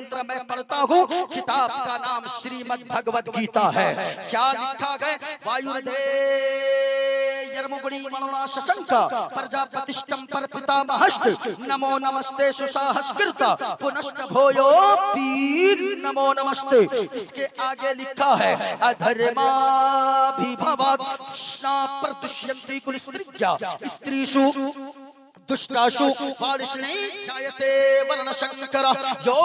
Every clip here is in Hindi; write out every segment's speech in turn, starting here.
मंत्र मैं पढ़ता हूँ। किताब का नाम श्रीमद् भगवत गीता है। क्या लिखा गया? वायुर्देयर्मुगुणी मनोना शशंक प्रजापतिष्ठं पर पितामहश्च नमो नमस्ते सुसाहस्कृत पुनश्च भूयोऽपि नमो नमस्ते। इसके आगे लिखा है अधर्माभिभवात् कृष्णा प्रदुष्यन्ति कुलस्त्रिज्ञा स्त्रीषु दुष्टाशु वारिष्णे जायते वर्णशंकर यो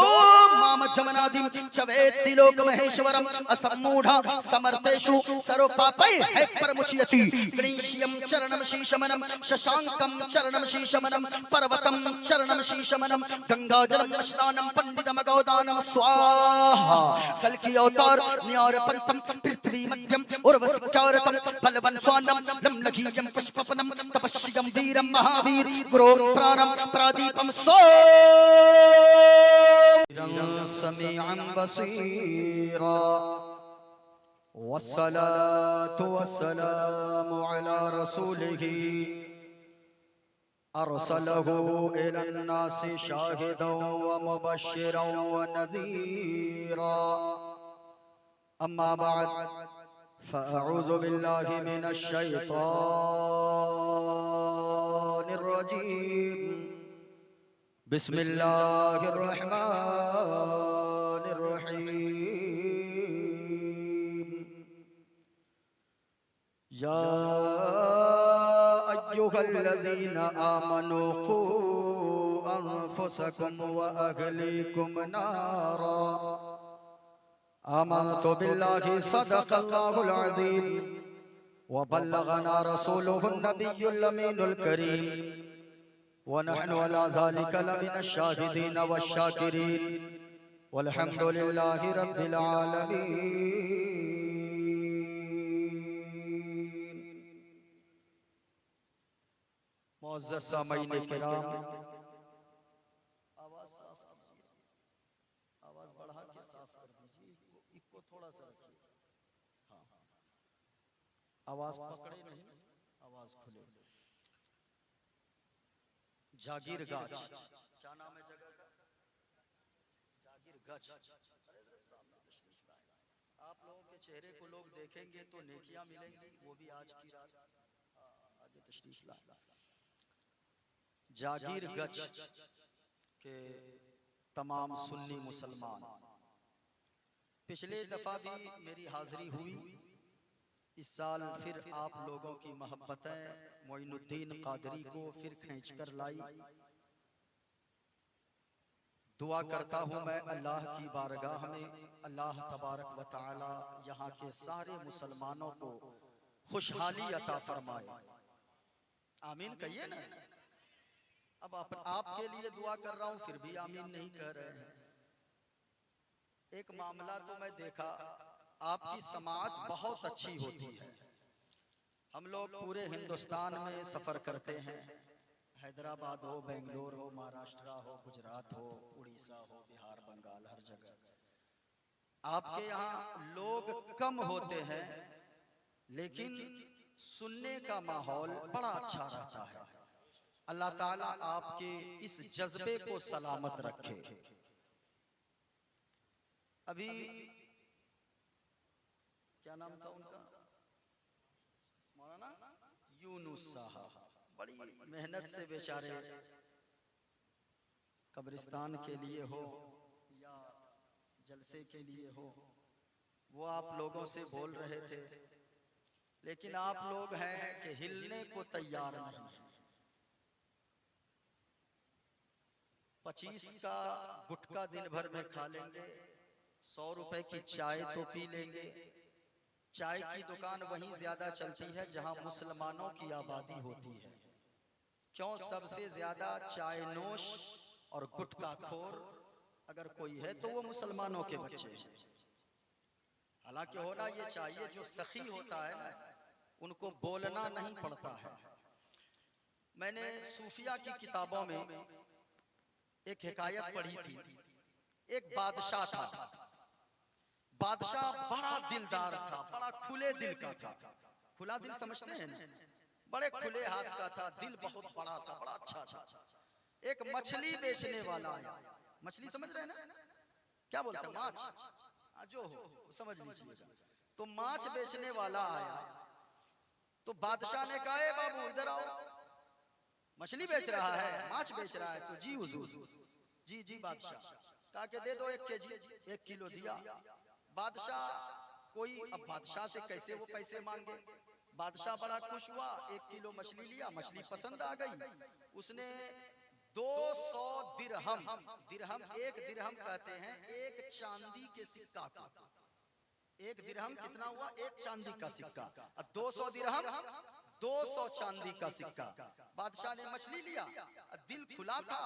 माम जमनादिं च वेत्ति लोकमहेश्वरम् असम्मूढ समर्थेषु सर्वपापैः परमुच्यति। गणेश्यं चरणं शीशमनं शशांकं चरणं शीशमनं पर्वतं चरणं शीशमनं गंगाजलं स्नानं पंडितमगौदानं स्वाहा। कल की अवतार न्यार पंथम पृथ्वी मध्यम उर्वशिकारतं बलवन् स्वानं लम्लघीयं पुष्पपनं तपस्यं वीरं महावीर गुरों प्राणं प्रदीपं समीअं बसीरा वस्सलातु वस्सलामु अला रसूलिही अरसलहु इलन्नासि शाहिदं व मुबश्शिरं व नज़ीरा। अम्मा बअद फ़अऊज़ु बिल्लाहि मिनश शैतानिर रजीम। बिस्मिल्लाहिर रहमानिर रहीम। या अय्युहल्लज़ीना आमनू क़ू अन्फुसकुम व अहलीकुम नारा। आमनतु बिल्लाहि सदक़ल्लाहुल अज़ीम व बल्लगना रसूलुहुन नबियुल अमीनुल करीम व नहनु अला ज़ालिका लमिनश शाहिदीन वश्शाकिरीन वल्हम्दुलिल्लाहि रब्बिल आलमीन। मुअज़्ज़ज़ सामईन किराम, आवाज बढ़ा के साफ कर दीजिए, इसको थोड़ा सा रखिए। हाँ, आवाज पकड़े नहीं, आवाज खुले। जागीर गाछ, क्या नाम है जगह का? जागीर गछ। आप लोगों के चेहरे को लोग देखेंगे तो नेकियां मिलेंगी, वो भी आज की रात। आगे तशरीफ ला। जागीर गछ के तमाम सुन्नी मुसलमान, पिछले दफा भी मेरी हाजिरी हुई, इस साल फिर आप लोगों की मोहब्बतें मोइनुद्दीन कादरी को फिर खींच कर लाई। दुआ करता हूँ मैं अल्लाह की बारगाह में, अल्लाह तबारक व तआला यहाँ के सारे मुसलमानों को खुशहाली अता फरमाए। आमीन कहिए ना। अब आपके लिए दुआ कर रहा हूँ, फिर भी आमीन नहीं कह रहे हैं। एक मामला तो मैं देखा, आपकी समाअत बहुत अच्छी होती है। हम लोग पूरे हिंदुस्तान में सफर करते हैं, हैदराबाद हो, बेंगलोर हो, महाराष्ट्र हो, गुजरात हो, उड़ीसा हो, बिहार, बंगाल, हर जगह आपके यहाँ लोग कम होते हैं, लेकिन सुनने का माहौल बड़ा अच्छा रहता है। अल्लाह ताला आपके इस जज्बे को सलामत रखे। अभी क्या नाम था उनका, मौलाना यूनुस साहब, बड़ी मेहनत से बेचारे कब्रिस्तान के लिए हो या जलसे के लिए हो, वो आप लोगों से बोल रहे थे, लेकिन आप लोग हैं कि हिलने को तैयार नहीं है। 25 का गुटखा दिन भर में खा लेंगे, 100 रुपए की चाय तो पी लेंगे। चाय की दुकान वहीं ज्यादा चलती है जहां मुसलमानों की आबादी होती है। क्यों? सबसे ज्यादा चाय नोश और गुटखा खोर अगर कोई है तो वो मुसलमानों के बच्चे हैं। हालांकि होना ये चाहिए, जो सखी होता है ना, उनको बोलना नहीं पड़ता है। मैंने सूफिया की किताबों में एक हिकायत पढ़ी थी। एक बादशाह था, बादशाह बड़ा दिलदार था, बड़ा खुले दिल का था। खुला दिल समझते हैं ना, बड़े खुले हाथ का था, दिल बहुत बड़ा था, बड़ा अच्छा था। एक मछली बेचने वाला आया, मछली समझ रहे हैं ना, क्या बोलते हैं, माछ, जो हो समझ लीजिएगा। तो माछ बेचने वाला आया तो बादशाह ने कहा, ए बाबू इधर आओ, मछली बेच रहा है, माछ बेच रहा है। तो जी हुजूर, जी जी बादशाह। कहा कि दे दो 1 केजी, 1 किलो दिया। बादशाह कोई, अब बादशाह से कैसे वो पैसे मांगे। बादशाह बड़ा खुश हुआ, 1 किलो मछली लिया, मछली पसंद आ गई। उसने 200 दिरहम, दिरहम 1 दिरहम कहते हैं 1 चांदी के सिक्का को। 1 दिरहम कितना हुआ, 1 चांदी का सिक्का। 200 दिरहम 200 चांदी का सिक्का। बादशाह ने मछली लिया, दिल खुला था,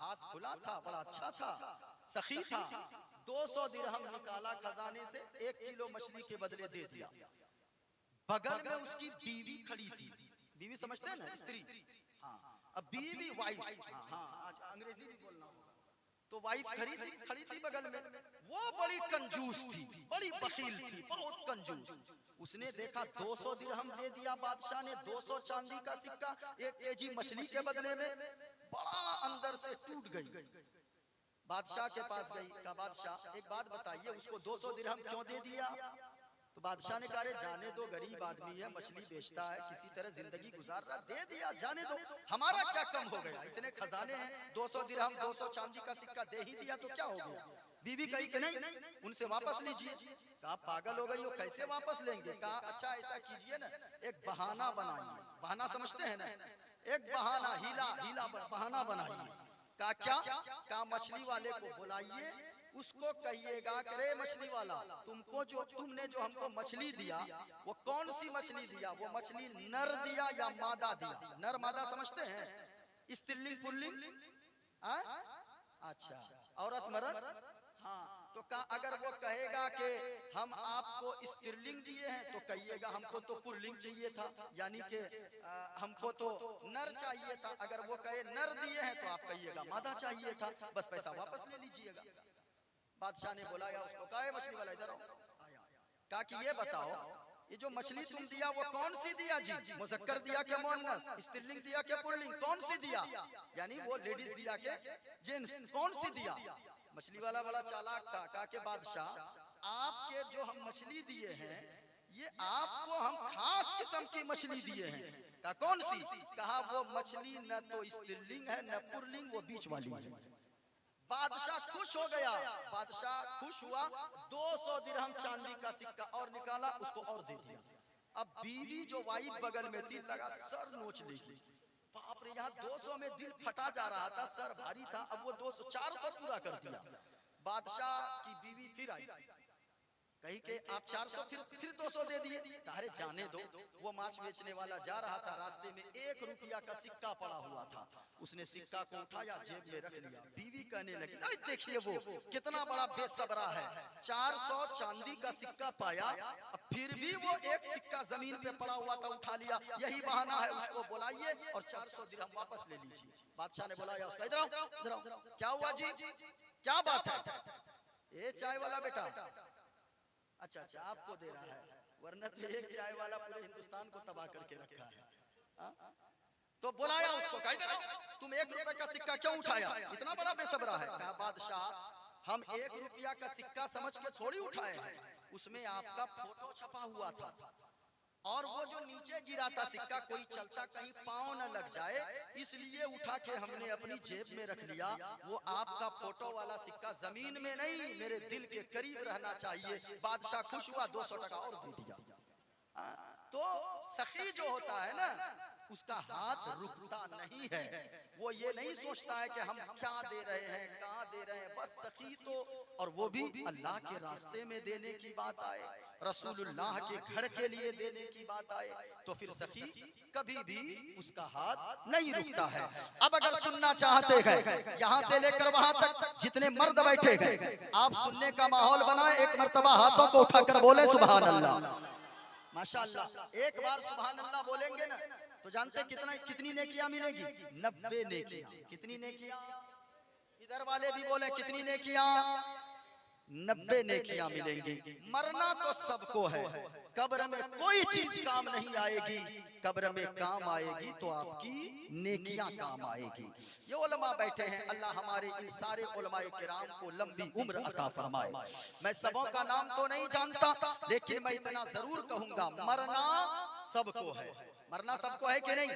हाथ खुला था, बड़ा अच्छा था, सखी था। 200 दिरहम निकाला खजाने से, 1 किलो मछली के बदले दे दिया। बगल में उसकी बीवी खड़ी थी। बीवी समझते हैं ना, स्त्री। हाँ, अब बीवी वाइफ, हाँ हाँ, आज अंग्रेजी भी बोलना होगा। तो वाइफ खड़ी थी बगल में। वो बड़ी कंजूस थी, बड़ी बखील थी, बहुत कंजूस। उसने देखा 200 दिरहम दे दिया बादशाह ने, 200 चांदी का सिक्का 1 केजी मछली के बदले में, बड़ा अंदर से टूट गई। बादशाह के पास गई, कहा बादशाह एक बात बताइए, उसको 200 दिरहम क्यों दे दिया। तो बादशाह ने कहा, जाने दो, गरीब आदमी है, मछली बेचता है, किसी तरह जिंदगी गुजार रहा, दे दिया, जाने दो, हमारा क्या कम हो गया, इतने खजाने हैं, 200 दिरहम 200 चांदी का सिक्का दे ही दिया तो क्या हो गया। बीवी कही कि नहीं, उनसे वापस लीजिए। कहा पागल हो गई हो, कैसे वापस लेंगे। कहा अच्छा ऐसा कीजिए ना, एक बहाना बनाइए। बहाना समझते हैं ना, एक बहाना, हीला बहाना बनाइए। कहा क्या। कहा मछली वाले को बुलाइए, उसको कहिएगा कि रे मछली वाला, तुमने जो हमको मछली दिया, वो कौन सी मछली दिया, वो मछली नर दिया या मादा दिया। नर मादा समझते हैं, स्त्रीलिंग पुल्लिंग। अच्छा, औरत मर्द। हाँ, तो अगर वो कहेगा कि हम आपको स्त्रीलिंग दिए हैं, तो कहिएगा हमको तो पुल्लिंग चाहिए था, यानी कि हमको तो नर चाहिए था। अगर वो कहे नर दिए हैं तो आप कहिएगा मादा चाहिए था, बस पैसा वापस ले लीजिएगा। बादशाह ने बुलाया उसको, कहा मछली वाला इधर आओ। आया, कहा कि ये बताओ, ये जो मछली तुम दिया वो कौन सी दिया जी, मुज़क्कर दिया क्या मुअन्नस, स्त्रीलिंग दिया क्या पुल्लिंग, कौन सी दिया, यानी वो लेडीज दिया क्या जेंट्स, कौन सी दिया। मछली वाला बड़ा चालाक था, कहा कि बादशाह आपके जो हम मछली दिए हैं, ये आपको हम खास किस्म की मछली दिए हैं। कहा कौन सी। कहा वो मछली न तो स्त्रीलिंग है न पुल्लिंग, वो बीच वाली है। बादशाह खुश हो गया, बादशाह खुश हुआ, 200 दिरहम चांदी का सिक्का और निकाला, उसको और दे दिया। अब बीवी जो वाइफ बगल में थी, लगा सर नोच लेगी, बाप रे, यहाँ 200 में दिल फटा जा रहा था, सर भारी था, अब वो 200 400 पूरा कर दिया। बादशाह की बीवी फिर आई, कही कि आप 400 फिर 200 दे दिए। अरे जाने दो, वो माछ बेचने वाला जा रहा था, रास्ते में 1 रुपया का सिक्का पड़ा हुआ था, उसने सिक्का को उठाया, जेब में रख लिया। बीवी कहने लगी, अरे देखिए वो कितना बड़ा बेसब्रा है, 400 चांदी का सिक्का पाया, फिर भी वो 1 सिक्का जमीन पे पड़ा हुआ था उठा लिया, यही बहाना है, उसको बुलाइए और 400 दिरहम वापस ले लीजिए। बादशाह ने बुलाया उसको, इधर आओ, क्या हुआ जी, क्या बात है। ये चाय वाला बेटा, अच्छा आपको दे रहा है, वरना तो एक चाय वाला पूरे हिंदुस्तान को तबाह करके रखा है। तो बुलाया उसको, कहा इधर आओ, तुम 1 रुपए का सिक्का क्यों उठाया, इतना बड़ा बेसब्रा है। कहा बादशाह हम 1 रुपया का सिक्का समझ के थोड़ी उठाए हैं, उसमें आपका फोटो छपा हुआ था, और वो जो नीचे गिरा था सिक्का, कोई चलता कहीं पांव न लग जाए, इसलिए उठा के हमने अपनी जेब में रख लिया। वो आपका फोटो वाला सिक्का जमीन में नहीं, मेरे दिल के करीब रहना चाहिए। बादशाह खुश हुआ, 200 टका और दे दिया। तो सखी जो होता है ना, उसका हाथ रुकता नहीं है, वो ये नहीं सोचता है कि हम क्या दे रहे हैं, कहाँ दे रहे हैं, बस सखी तो, और वो भी अल्लाह के रास्ते में देने की बात आए, रसूलुल्लाह के घर के लिए देने की बात आए, तो फिर सखी कभी भी उसका हाथ नहीं रुकता है। अब अगर सुनना चाहते हैं, यहाँ से लेकर वहां तक जितने मर्द बैठे हैं, आप सुनने का माहौल बनाए, एक मर्तबा हाथों को उठाकर बोले सुभान अल्लाह, माशाअल्लाह। एक बार सुभान अल्लाह बोलेंगे ना, तो जानते कितनी नेकियां मिलेगी, 90 नेकियां। कितनी नेकियां, इधर वाले भी बोले कितनी नेकियां, 90 नेकियां मिलेंगी। मरना तो सबको है, कब्र में कोई चीज काम नहीं आएगी, कब्र में काम आएगी तो आपकी नेकियां काम आएगी। ये उलमा बैठे हैं, अल्लाह हमारे इन सारे उलमाए किराम को लंबी उम्र अता फरमाए। मैं सबों का नाम तो नहीं जानता, लेकिन मैं इतना जरूर कहूंगा, मरना सबको है। मरना सबको है कि नहीं?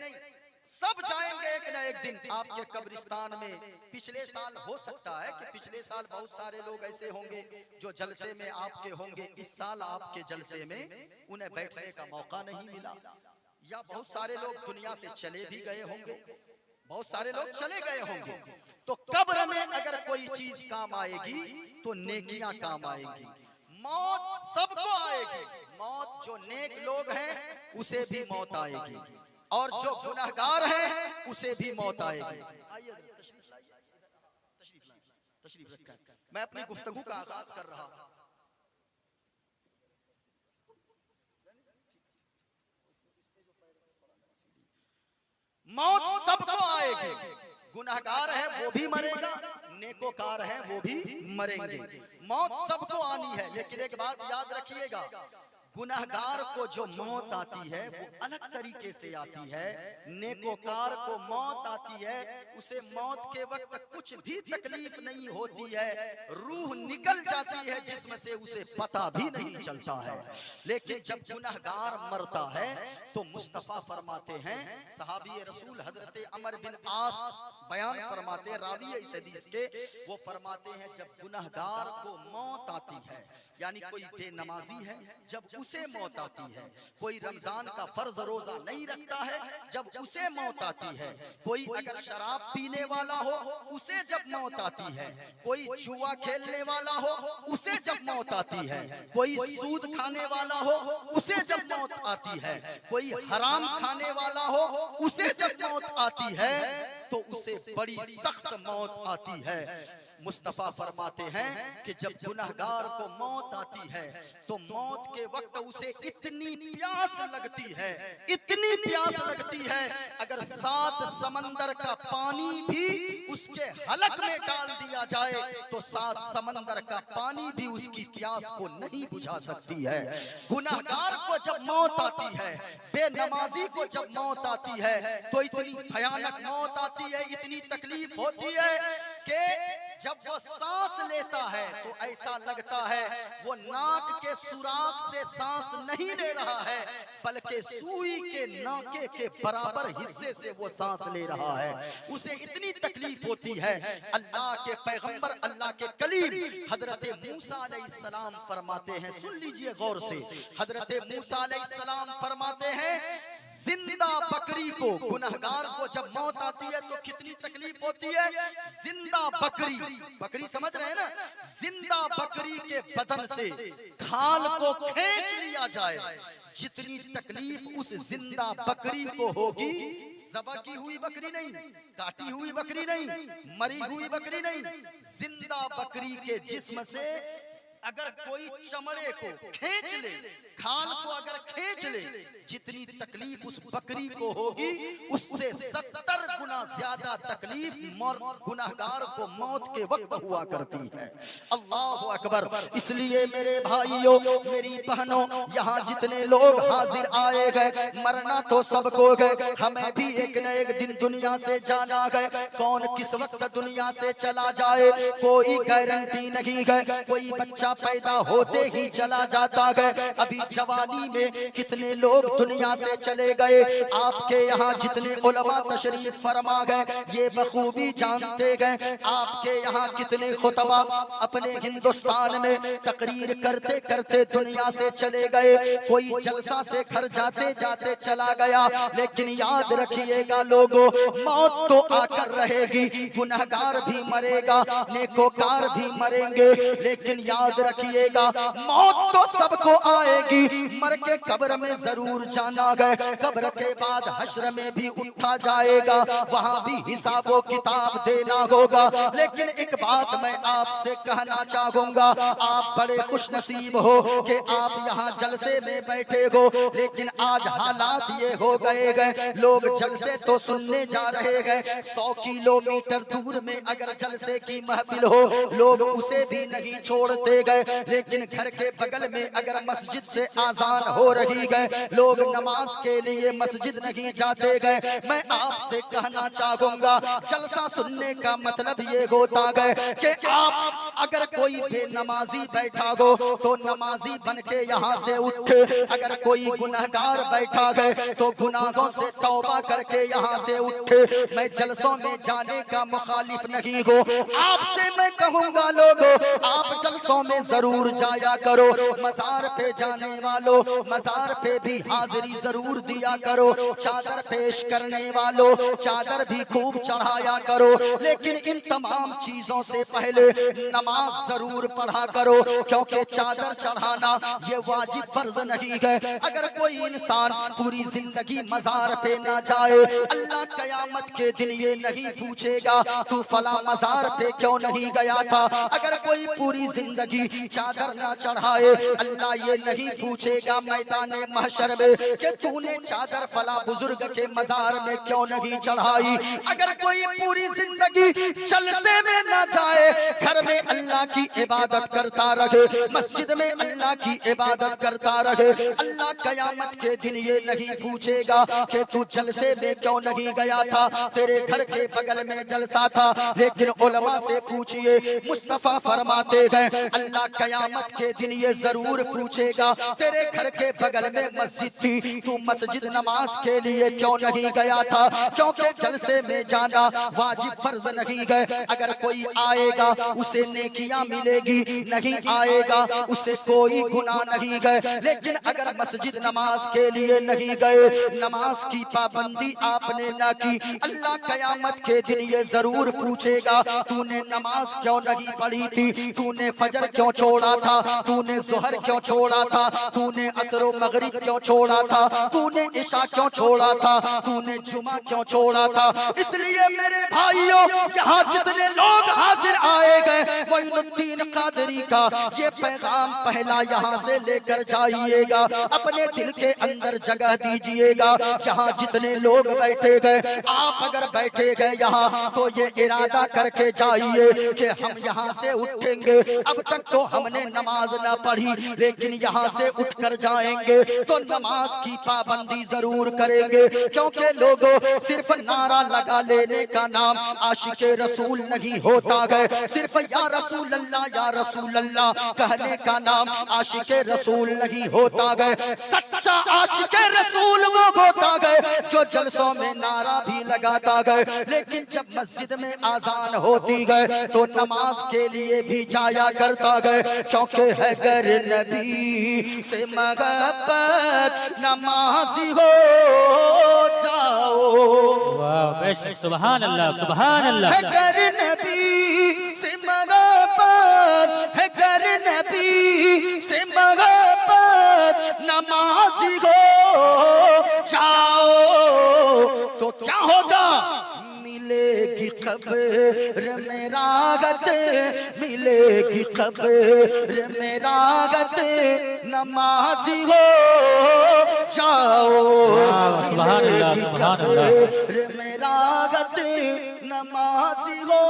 सब जाएंगे एक न एक दिन आपके कब्रिस्तान में। पिछले साल हो सकता है कि पिछले साल बहुत सारे लोग ऐसे होंगे जो जलसे में आपके होंगे, इस साल आपके जलसे में उन्हें बैठने का मौका नहीं मिला, या बहुत सारे लोग दुनिया से चले भी गए होंगे, बहुत सारे लोग चले गए होंगे। तो कब्र में अगर कोई चीज काम आएगी तो नेकियां काम आएंगी। मौत सबको आएगी, मौत जो नेक लोग हैं उसे भी मौत आएगी, और जो गुनहगार है उसे भी मौत आएगी। तशरीफ रखें, मैं अपनी गुफ्तगू का आगाज कर रहा हूं। मौत सबको आएगी, गुनहगार है वो भी मरेगा, नेकोकार है वो भी मरेंगे। मौत सबको आनी है, लेकिन एक बात याद रखिएगा, गुनहगार को जो मौत आती है वो अलग तरीके से आती है। नेकोकार को मौत आती है, उसे मौत के वक्त कुछ भी तकलीफ नहीं होती है, रूह निकल जाती है जिस्म से, उसे पता भी नहीं चलता है। लेकिन जब गुनहगार मरता है तो मुस्तफा फरमाते हैं, सहाबी रसूल हजरत अमर बिन आस बयान फरमाते हैं, रावी इस हदीस के, वो फरमाते हैं जब गुनहगार को मौत आती है, यानी कोई बेनमाजी है जब उसे मौत आती है, कोई रमजान का फर्ज रोजा नहीं रखता है जब उसे मौत आती है, कोई अगर शराब पीने वाला हो उसे जब मौत आती है, कोई जुआ खेलने वाला हो उसे जब मौत आती है, कोई सूद खाने वाला हो उसे जब मौत आती है, कोई हराम खाने वाला हो उसे जब मौत आती है तो उसे बड़ी सख्त मौत आती है। मुस्तफा फरमाते हैं कि जब गुनहगार को मौत आती है तो मौत के वक्त उसे इतनी प्यास लगती है, इतनी प्यास लगती है, अगर 7 समंदर का पानी भी उसके हलक में डाल दिया जाए तो 7 समंदर का पानी भी उसकी प्यास को नहीं बुझा सकती है। गुनहगार को जब मौत आती है, बेनमाजी को जब मौत आती है तो इतनी भयानक मौत आती है, इतनी तकलीफ होती है कि जब वो सांस लेता है तो ऐसा लगता है वो नाक के सुराख से सांस नहीं ले रहा है, बल्कि सुई के नाके के बराबर हिस्से से वो सांस ले रहा है, उसे इतनी तकलीफ होती है। अल्लाह के पैगंबर, अल्लाह के कलीम हजरत मूसा अलैहिस्सलाम फरमाते हैं, सुन लीजिए गौर से, हजरत मूसा अलैहिस्सलाम फरमाते हैं, जिंदा बकरी को, गुनहगार को जब मौत आती है तो कितनी तकलीफ होती है। जिंदा बकरी, बकरी समझ रहे हैं ना, जिंदा बकरी के बदन से खाल को खींच लिया जाए, जितनी तकलीफ उस जिंदा बकरी को होगी, ज़बह की हुई बकरी नहीं, काटी हुई बकरी नहीं, मरी हुई बकरी नहीं, जिंदा बकरी के जिस्म से अगर कोई चमड़े को खींच ले, खाल को अगर खींच ले, जितनी तकलीफ उस बकरी को होगी उससे 70 गुना ज्यादा तकलीफ गुनहगार को मौत के वक्त हुआ करती है। अल्लाह अकबर। इसलिए मेरे भाइयों, मेरी बहनों, यहाँ जितने लोग हाजिर आए गए, मरना तो सबको गए, हमें भी एक न एक दिन दुनिया से जाना गए। कौन किस वक्त दुनिया से चला जाए कोई गारंटी नहीं गए, कोई बच्चा पैदा होते ही चला जाता गए। अभी जवानी में कितने लोग दुनिया से चले गए, आपके यहाँ जितने उलमा तशरीफ फरमा गए ये बखूबी जानते गए। आपके यहाँ कितने खुतबा अपने हिंदुस्तान में तकरीर करते करते दुनिया से चले गए, कोई जलसा से घर जाते जाते चला गया। लेकिन याद रखिएगा लोगों, मौत तो आकर रहेगी, गुनहगार भी मरेगा, नेकोकार भी मरेंगे, लेकिन याद रखिएगा मौत तो सबको आएगी। मर के कब्र में जरूर जाना गए, कब्र के बाद हश्र में भी उठा जाएगा, वहां भी हिसाबो किताब देना होगा। लेकिन एक बात मैं आपसे कहना चाहूंगा, कहूंगा आप बड़े खुश नसीब हो कि आप यहाँ जलसे में बैठे हो, लेकिन आज हालात ये हो गए लोग जलसे तो सुनने जा रहे हैं, 100 किलोमीटर दूर में अगर जलसे की महफिल हो लोग उसे भी नहीं छोड़ते गए, लेकिन घर के बगल में अगर मस्जिद से आजान हो रही है लोग नमाज के लिए मस्जिद नहीं जाते गए। मैं आपसे कहना चाहूंगा जलसा सुनने का मतलब ये होता है कि आप अगर कोई बेनमाजी बैठा हो तो नमाजी बन के यहाँ से उठे, अगर कोई गुनहगार बैठा है तो गुनाहों से तौबा करके यहाँ से उठे। मैं जलसों में जाने का मुखालिफ नहीं हो, आपसे मैं कहूँगा लोगों आप जलसों में जरूर जाया करो। मजार पे जाने वालों मजार पे भी हाजिरी जरूर दिया करो, चादर पेश करने वालों चादर भी खूब चढ़ाया करो, लेकिन इन तमाम चीजों से पहले नमाज जरूर पढ़ा करो, क्योंकि चादर चढ़ाना ये वाजिब फर्ज नहीं है। अगर कोई इंसान पूरी जिंदगी मजार पे ना जाए अल्लाह कयामत के दिन ये नहीं पूछेगा तू फला मजार पे क्यों नहीं गया था। अगर कोई पूरी जिंदगी चादर ना चढ़ाए अल्लाह ये नहीं पूछेगा मैदाने महशर में कि तूने चादर फला बुजुर्ग के मजार में क्यों नहीं चढ़ाई। अगर कोई पूरी जिंदगी जलसे में ना जाए, घर में अल्लाह की इबादत करता रहे, मस्जिद में अल्लाह की इबादत करता रहे, अल्लाह कयामत के दिन ये नहीं पूछेगा कि तू जलसे में क्यों नहीं गया था, तेरे घर के बगल में जलसा था। लेकिन उलमा से पूछिए, मुस्तफा फरमाते हैं अल्लाह कयामत के दिन ये जरूर पूछेगा तेरे घर के बगल में मस्जिद थी, तू मस्जिद नमाज के लिए क्यों नहीं गया था, क्योंकि जलसे में जाना वाजिब फर्ज नहीं है। अगर कोई आएगा उसे नेकियां मिलेगी, नहीं आएगा उसे कोई गुनाह नहीं है। लेकिन अगर मस्जिद नमाज के लिए नहीं गए, नमाज की पाबंदी आपने ना की, अल्लाह कयामत के दिन ये जरूर पूछेगा तूने नमाज क्यों नहीं पढ़ी थी, तूने फजर क्यों छोड़ा था, तूने जोहर क्यों छोड़ा था, तूने असर व मगरिब क्यों छोड़ा था, तूने इशा क्यों छोड़ा था, तूने जुमा क्यों छोड़ा था। इसलिए मेरे भाइयों यहाँ जितने लोग हाजिर आए गए मोइनुद्दीन कादरी का ये पैगाम पहला यहाँ से लेकर जाइएगा, अपने दिल के अंदर जगह दीजिएगा। यहाँ जितने लोग बैठे गए आप अगर बैठे गए यहाँ तो ये इरादा करके जाइए कि हम यहाँ से उठेंगे, अब तक तो हमने नमाज ना पढ़ी लेकिन यहाँ से उठकर जाएंगे तो नमाज की पाबंदी जरूर करेंगे, क्योंकि लोगों सिर्फ नारा लगा लेने का नाम आशिके रसूल नहीं होता है, सिर्फ या रसूल अल्लाह कहने का नाम आशिके रसूल नहीं होता है। सच्चा आशिके रसूल वो होता है जो जलसों में नारा भी लगाता है, लेकिन जब मस्जिद में आजान होती है तो नमाज के लिए भी जाया करता है, क्योंकि है गर नबी से मोहब्बत नमाजी हो जाओ। वाह सुभान अल्लाह सुभान अल्लाह। है गर नबी से मोहब्बत, है गर नबी से मोहब्बत नमाजी हो जाओ तो क्या होगा, मिलेगी खबर में राहत, मिलेगी खबर में राहत नमाजी हो जाओ। मिलेगी खबर में राहत नमाजी हो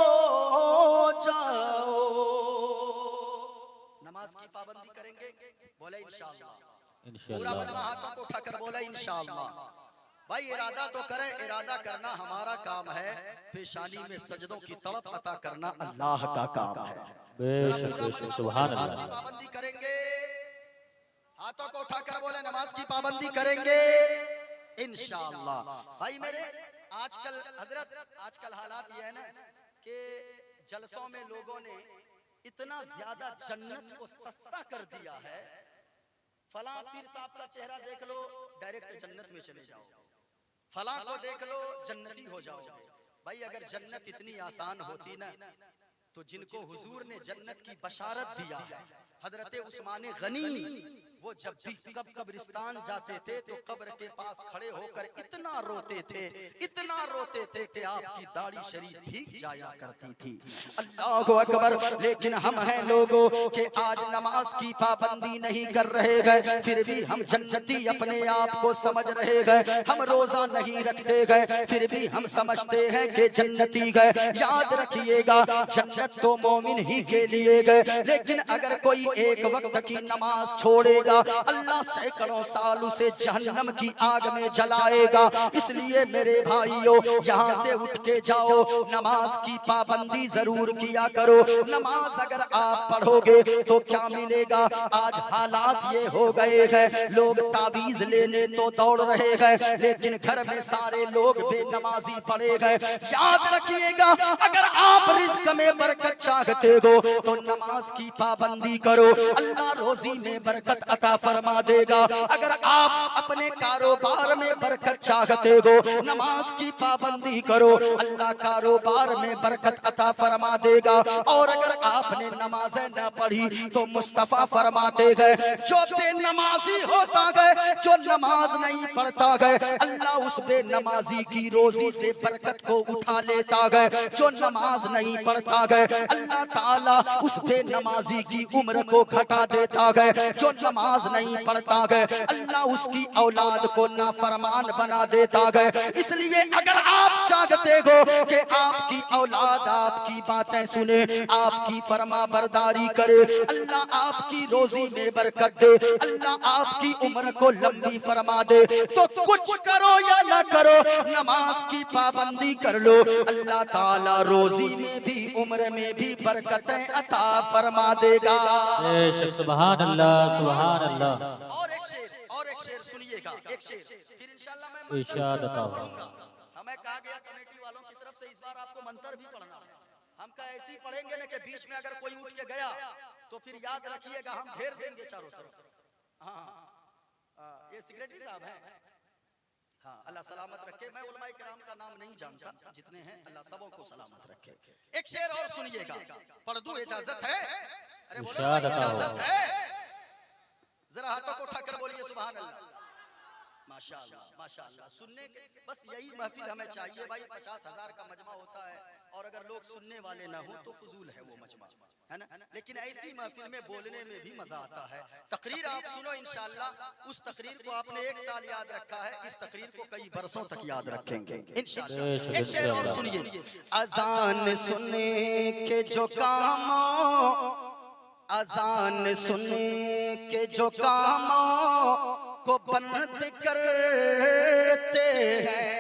जाओ। नमाज की पाबंदी करेंगे, बोले इंशाअल्लाह। पूरा मजमा हाथों को उठाकर बोला इंशाअल्लाह। भाई इरादा तो करें, इरादा करना हमारा काम है, पेशानी में सजदों की तड़प अता करना अल्लाह का काम है। बेशक सुभान अल्लाह। पाबंदी करेंगे, हाथों को उठाकर बोले नमाज की पाबंदी करेंगे इंशाअल्लाह। भाई मेरे आजकल हजरत आजकल हालात ये है ना कि जलसों में लोगों ने इतना ज्यादा जन्नत को सस्ता कर दिया है, फला पीर साहब का चेहरा देख लो डायरेक्ट जन्नत में चले जाओ, फला को देख लो जन्नती हो जाओगे। भाई अगर जन्नत इतनी आसान होती ना तो जिनको हुजूर ने जन्नत की बशारत दिया है, हजरत उस्मान गनी वो जब भी कब्रिस्तान जाते थे तो कब्र के पास खड़े होकर इतना रोते थे कि आपकी दाढ़ी शरीफ भीग जाया करती थी। अल्लाहु अकबर। लेकिन हम हैं लोगों के आज नमाज की पाबंदी नहीं कर रहे गए, फिर भी हम जन्नती अपने आप को समझ रहे गए। हम रोजा नहीं रखते गए, फिर भी हम समझते हैं कि जन्नती गए। याद रखिएगा, जन्नत तो मोमिन ही के लिए गए, लेकिन अगर कोई एक वक्त की नमाज छोड़ेगा अल्लाह सैकड़ों साल उसे जहन्नम की आग में जलाएगा। इसलिए मेरे भाइयों, यहाँ से उठ के जाओ, नमाज की पाबंदी जरूर किया करो। नमाज अगर आप पढ़ोगे तो क्या मिलेगा? आज हालात ये हो गए हैं, लोग तावीज लेने तो दौड़ रहे हैं, लेकिन घर में सारे लोग बेनमाजी पड़े गए। याद रखिएगा, अगर आप रिज़्क में बरकत चाहते हो तो नमाज की पाबंदी करो, अल्लाह रोजी में बरकत अता फरमा देगा। अगर आप अपने कारोबार में बरकत चाहते हो, नमाज की पाबंदी करो, अल्लाह कारोबार में बरकत अता फरमा देगा। और अगर आपने नमाजें न पढ़ी तो मुस्तफा फरमाते गए, जो बेनमाजी होता गए, जो नमाज नहीं पढ़ता गए, अल्लाह उस बेनमाजी की रोजी से बरकत को उठा लेता गए। जो नमाज नहीं पढ़ता गए, अल्लाह ताला उस बेनमाजी की उम्र को घटा देता गए। जो नमाज नहीं पढ़ता गए, अल्लाह उसकी औलाद को नाफरमान बना देता गए। इसलिए अगर आप चाहते हो कि आपकी औलाद आपकी बातें सुने, आपकी फरमा बरदारी करे, अल्लाह आपकी रोजी में बरकत दे, अल्लाह आपकी उम्र को लंबी फरमा दे, तो कुछ करो या ना करो, नमाज की पाबंदी कर लो। अल्लाह ताला रोजी में भी उम्र में भी बरकतें अता फरमा देगा। सुभान अल्लाह, सुभान अल्लाह। और एक शेर सुनिएगा, एक शेर, फिर इंशाअल्लाह मैं इरशाद अता हमें कहा गया कमेटी वालों की तरफ से इस बार आपको मंत्र भी पढ़ना है। हम का ऐसे ही पढ़ेंगे ना कि बीच में अगर कोई उठ के गया तो फिर याद रखिएगा हम घेर देंगे चारों तरफ। हाँ, ये सेक्रेटरी साहब हैं। हाँ, अल्लाह सलामत रखे। मैं उलमाए किराम का नाम नहीं जानता, जितने हैं अल्लाह सबों को सलामत रखे। एक शेर और सुनिएगा, पढ़ दूं? इजाजत है? अरे बोलो इजाजत है? जरा हाथों को उठाकर बोलिए सुभान अल्लाह। माशाअल्लाह, माशाअल्लाह। सुनने के बस यही महफिल हमें चाहिए भाई। 50,000 का मजमा होता है और अगर लोग सुनने वाले ना हो तो फजूल है वो मजमा, है ना। लेकिन ऐसी महफिल में बोलने में भी मजा आता है। तकरीर आप सुनो इंशाअल्लाह, उस तकरीर को आपने 1 साल याद रखा है, इस तकरीर को कई बरसों तक याद रखेंगे इंशाअल्लाह। एक शेर और सुनिए, अजान सुनने के जो कामों, अजान सुनने के जो कामों को बंद करते हैं।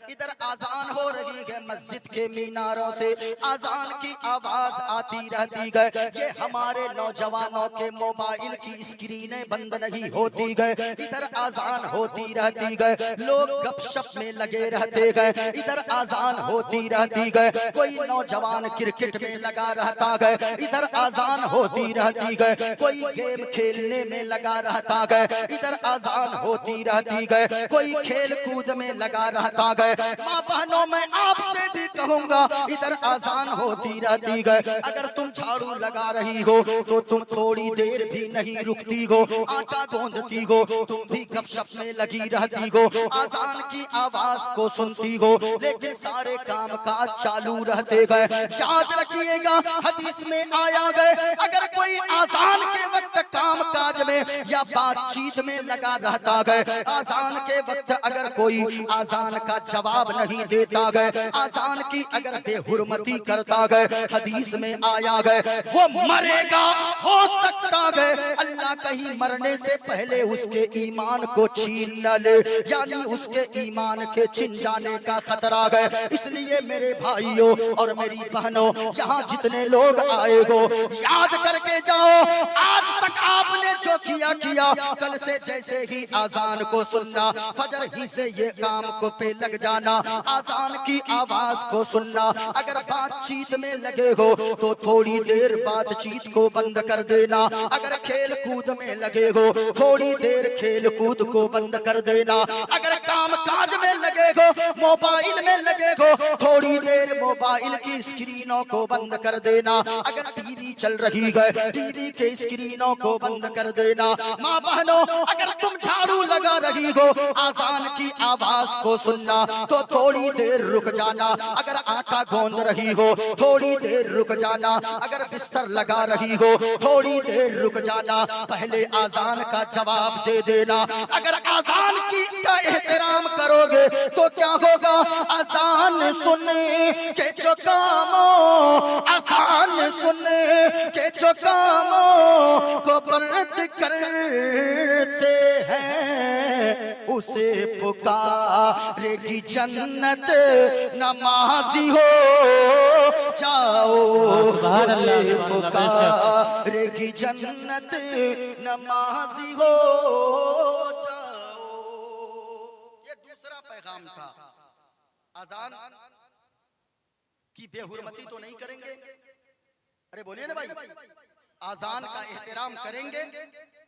इधर आजान हो रही है, मस्जिद के मीनारों से आजान की आवाज आती रहती है। ये हमारे नौजवानों के मोबाइल की स्क्रीनें बंद नहीं होती गए, इधर आजान होती रहती है। लोग गपशप में लगे रहते गए, इधर आजान होती रहती है। कोई नौजवान क्रिकेट में लगा रहता है, इधर आजान होती रहती है। कोई गेम खेलने में लगा रहता है, इधर आजान होती रहती है। कोई खेल कूद में लगा रहता है। माँ बहनों, मैं आपसे भी कहूँगा, इधर आजान होती रहती है। अगर तुम झाड़ू लगा रही हो तो तुम थोड़ी देर भी नहीं रुकती हो, आटा गोंदती हो, तुम भी गपशप में लगी रहती हो, आजान की आवाज को सुनती हो, लेकिन सारे काम काज चालू रहते गए। याद रखिएगा, हदीस में आया गए, अगर कोई आजान के वक्त काम काज में या बातचीत में लगा रहता है, आजान के वक्त अगर कोई आजान का जवाब नहीं देता गए, आजान की अगर बेहुरमती करता गए, हदीस में आया गए वो मरेगा। हो सकता है अल्लाह कहीं मरने से पहले उसके ईमान को छीन न ले, यानी उसके ईमान के छिन जाने का खतरा गए। इसलिए मेरे भाइयों और मेरी बहनों, यहाँ जितने लोग आए हो, याद करके जाओ, आज तक आपने जो किया, कल से जैसे ही आजान को सुनना, फजर ही से ये काम को पे लग जाना, आजान की आवाज को सुनना। अगर बातचीत में लगे हो तो थोड़ी देर बातचीत को बंद कर देना। अगर खेल कूद में लगे हो थोड़ी देर खेल कूद को बंद कर देना। अगर काम काज में लगे हो, मोबाइल में लगे हो, थोड़ी देर मोबाइल की स्क्रीनों को बंद कर देना। अगर टीवी चल रही है, टीवी के स्क्रीनों को बंद कर देना। माँ बहनों, अगर तुम झाड़ू लगा रही हो, आजान की आवाज को सुनना तो थोड़ी देर रुक जाना। अगर आटा गूंद रही हो थोड़ी देर रुक जाना। अगर बिस्तर लगा रही हो थोड़ी देर रुक जाना। पहले आजान का जवाब दे देना। अगर आजान की का एहतराम करोगे तो क्या होगा? आजान सुने के जो कामों, आजान सुने के जो कामों को बर्द करते हैं, उसे पुकारेगी जन्नत, नमाजी हो जाओ। उसे पुकारेगी जन्नत, नमाजी हो जाओ। ये दूसरा पैगाम था। अजान की बेहुरमती तो नहीं करेंगे? अरे बोलिए ना भाई, आजान का एहतराम करेंगे?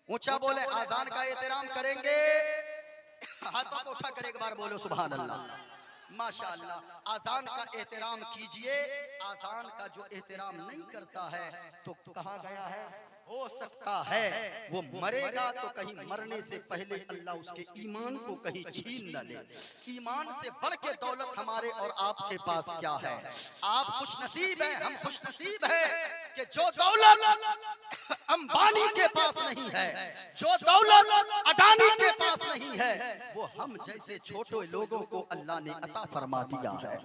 ऊंचा बोले, आजान का एहतराम करेंगे? हाथों को उठा कर एक बार बोलो सुभान अल्लाह, माशाअल्लाह। आजान का एहतराम कीजिए। आजान का जो एहतराम नहीं करता है तो कहा गया है, हो सकता है वो मरेगा तो कहीं मरने से पहले अल्लाह उसके ईमान को कहीं छीन न ले। ईमान से बढ़ के दौलत हमारे और आपके पास क्या है? आप खुशनसीब हैं, हम खुशनसीब हैं कि जो दौलत अंबानी के पास नहीं है, जो दौलत अडानी के पास नहीं है, वो हम जैसे छोटे लोगों को अल्लाह ने अता फरमा दिया है।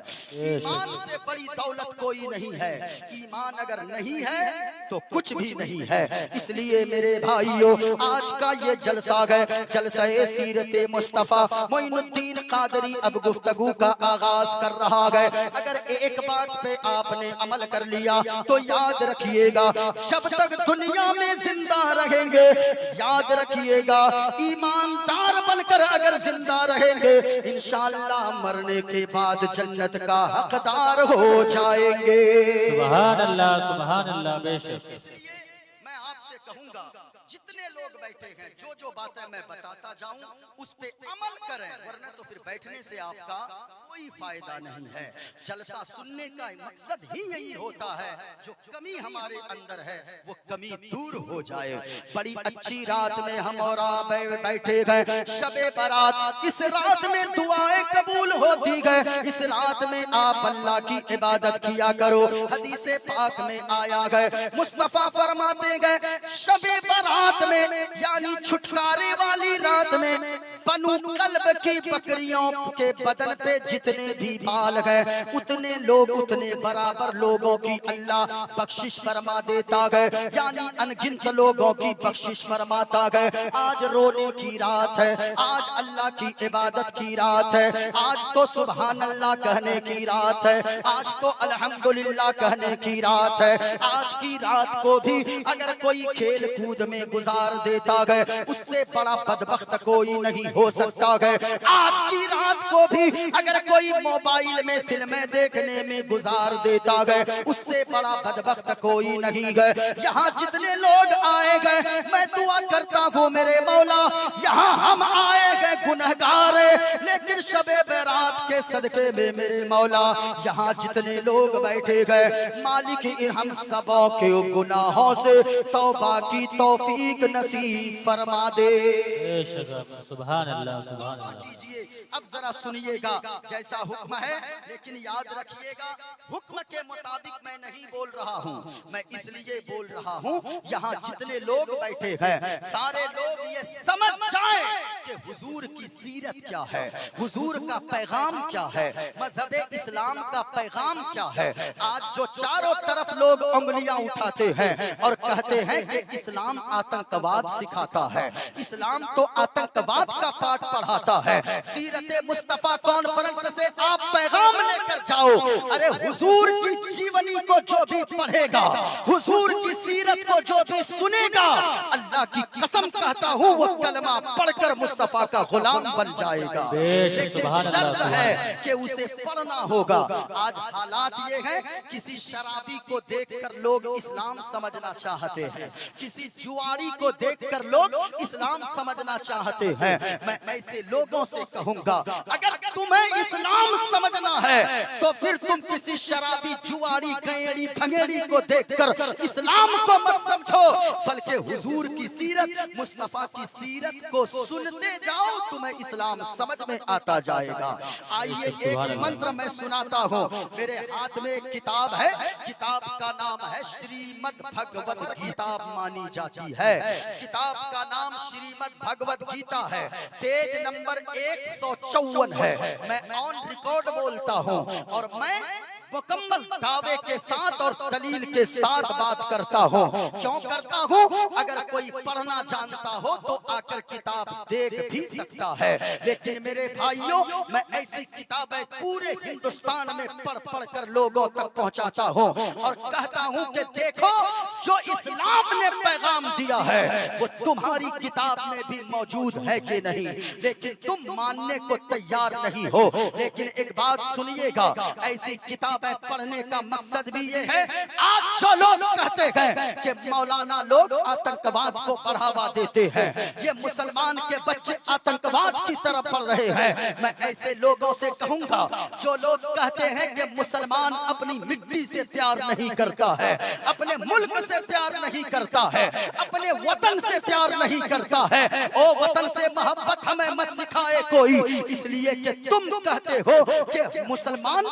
ईमान से बड़ी दौलत कोई नहीं है। ईमान अगर नहीं है तो कुछ भी नहीं है। इसलिए मेरे भाइयों, आज का ये जलसा है, जलसा सीरत मुस्तफा मोइनुद्दीन कादरी अब गुफ्तगू का आगाज कर रहा है। अगर एक बात पे आपने अमल कर लिया तो याद रखिएगा, जब तक दुनिया में जिंदा रहेंगे, याद रखिएगा, ईमानदार बनकर अगर जिंदा रहेंगे, इंशाअल्लाह मरने के बाद जन्नत का हकदार हो जाएंगे। सुभान अल्लाह, सुभान अल्लाह। बेशक मैं आपसे कहूंगा, जितने लोग बैठे हैं, जो बातें मैं बताता जाऊं उस पे अमल करें, वरना तो फिर बैठने से आपका कोई फायदा नहीं है। जलसा सुनने का मकसद ही यही होता है, जो कमी हमारे अंदर है वो कमी दूर हो जाए। बड़ी अच्छी रात में हम और आप बैठे गए, शबे बारात। इस रात में दुआएं कबूल होती गए। इस रात में आप अल्लाह की इबादत किया करो। हदीसे पाक में आया गए, मुस्तफा फरमाते गए, शबे बारात में यानी छुटकारे वाली रात में बनु कल्ब की बकरियों के बदन पे जितने भी बाल हैं, उतने लोग, उतने बराबर लोगों की अल्लाह बख्शिश फरमा देता है, यानी अनगिनत लोगों की बख्शिश फरमाता है। आज रोने की रात है, आज अल्लाह की इबादत की रात है, आज तो सुभान अल्लाह कहने की रात है, आज तो अल्हम्दुलिल्लाह कहने की रात है। आज की रात को भी अगर कोई खेल कूद में गुजार देता है, उससे बड़ा बदबख्त कोई नहीं हो सकता है। आज की रात को भी अगर कोई मोबाइल में फिल्में देखने में गुजार देता है, उससे बड़ा बदबख्त कोई नहीं है। यहाँ जितने लोग आए गए, मैं दुआ करता हूँ मेरे मौला, यहाँ हम आए गए गुनहगार, लेकिन शबे बारात के सदके में मेरे मौला यहाँ जितने लोग बैठे गए, मालिक हम सबों के गुनाहों से तौबा की तौफीक नसीब फरमा दे। सुभान अल्लाह, सुभान अल्लाह। कीजिए। अब जरा सुनिएगा, जैसा हुक्म है, लेकिन याद रखिएगा, हुक्म के मुताबिक मैं नहीं बोल रहा हूँ। मैं इसलिए बोल रहा हूँ, यहाँ जितने लोग बैठे हैं, सारे लोग ये समझ जाएं कि हुजूर की सीरत क्या है, हुजूर का पैगाम क्या है, मजहब इस्लाम का पैगाम क्या है। आज जो चारों तरफ लोग उंगलियां उठाते हैं और कहते हैं कि इस्लाम आतंकवाद सिखाता है, इस्लाम तो आतंकवाद का पाठ पढ़ाता है, सीरत मुस्तफा कॉन्फ्रेंस से आप पैगाम लेकर जाओ। अरे हुजूर की जीवनी को जो भी पढ़ेगा, हुजूर की सीरत को जो भी सुनेगा, अल्लाह की कसम कहता हूँ वो कलमा पढ़कर मुस्तफा का गुलाम बन जाएगा। लेकिन शर्त है कि उसे पढ़ना होगा। आज हालात ये हैं, किसी शराबी को देखकर लोग इस्लाम समझना चाहते हैं, किसी जुआरी को देखकर लोग इस्लाम समझना चाहते हैं। मैं ऐसे लोगों से कहूंगा, अगर तुम्हें इस्लाम समझना है तो फिर तुम किसी शराबी, जुआरी, गैड़ी, भंगेड़ी को देखकर इस्लाम को मत समझो, बल्कि हुजूर की सीरत, मुस्तफा की सीरत को सुनते जाओ, तुम्हें इस्लाम समझ में आता जाएगा। आइए एक मंत्र मैं सुनाता हूँ। मेरे हाथ में एक किताब है, किताब का नाम है श्रीमद् भगवत गीता मानी जाती है। किताब का नाम श्रीमद् भगवत गीता है, पेज नंबर 154 है। मैं ऑन रिकॉर्ड बोलता हूँ और मैं मुकम्मल दावे के साथ और दलील के साथ बात करता हूँ। क्यों करता हूँ? अगर कोई पढ़ना जानता हो तो आकर किताब देख भी सकता है, लेकिन मेरे भाइयों, मैं ऐसी किताबें पूरे हिंदुस्तान में पढ़ पढ़ कर लोगों तक पहुँचाता हूँ और कहता हूँ कि देखो, जो इस्लाम ने पैगाम दिया है वो तुम्हारी किताब में भी मौजूद है कि नहीं, लेकिन तुम मानने को तैयार नहीं हो। लेकिन एक बात सुनिएगा, ऐसी किताब पढ़ने का मकसद भी ये है, आज जो लोग कहते हैं कि मौलाना लोग आतंकवाद को बढ़ावा देते हैं, ये मुसलमान के बच्चे आतंकवाद की तरफ बढ़ रहे हैं, मैं ऐसे लोगों से कहूंगा, जो लोग कहते हैं कि मुसलमान अपनी मिट्टी से प्यार नहीं करता है, अपने मुल्क से प्यार नहीं करता है, अपने वतन से प्यार नहीं करता है, ओ वतन से मोहब्बत हमें मत सिखाए कोई, इसलिए कि तुम कहते हो कि मुसलमान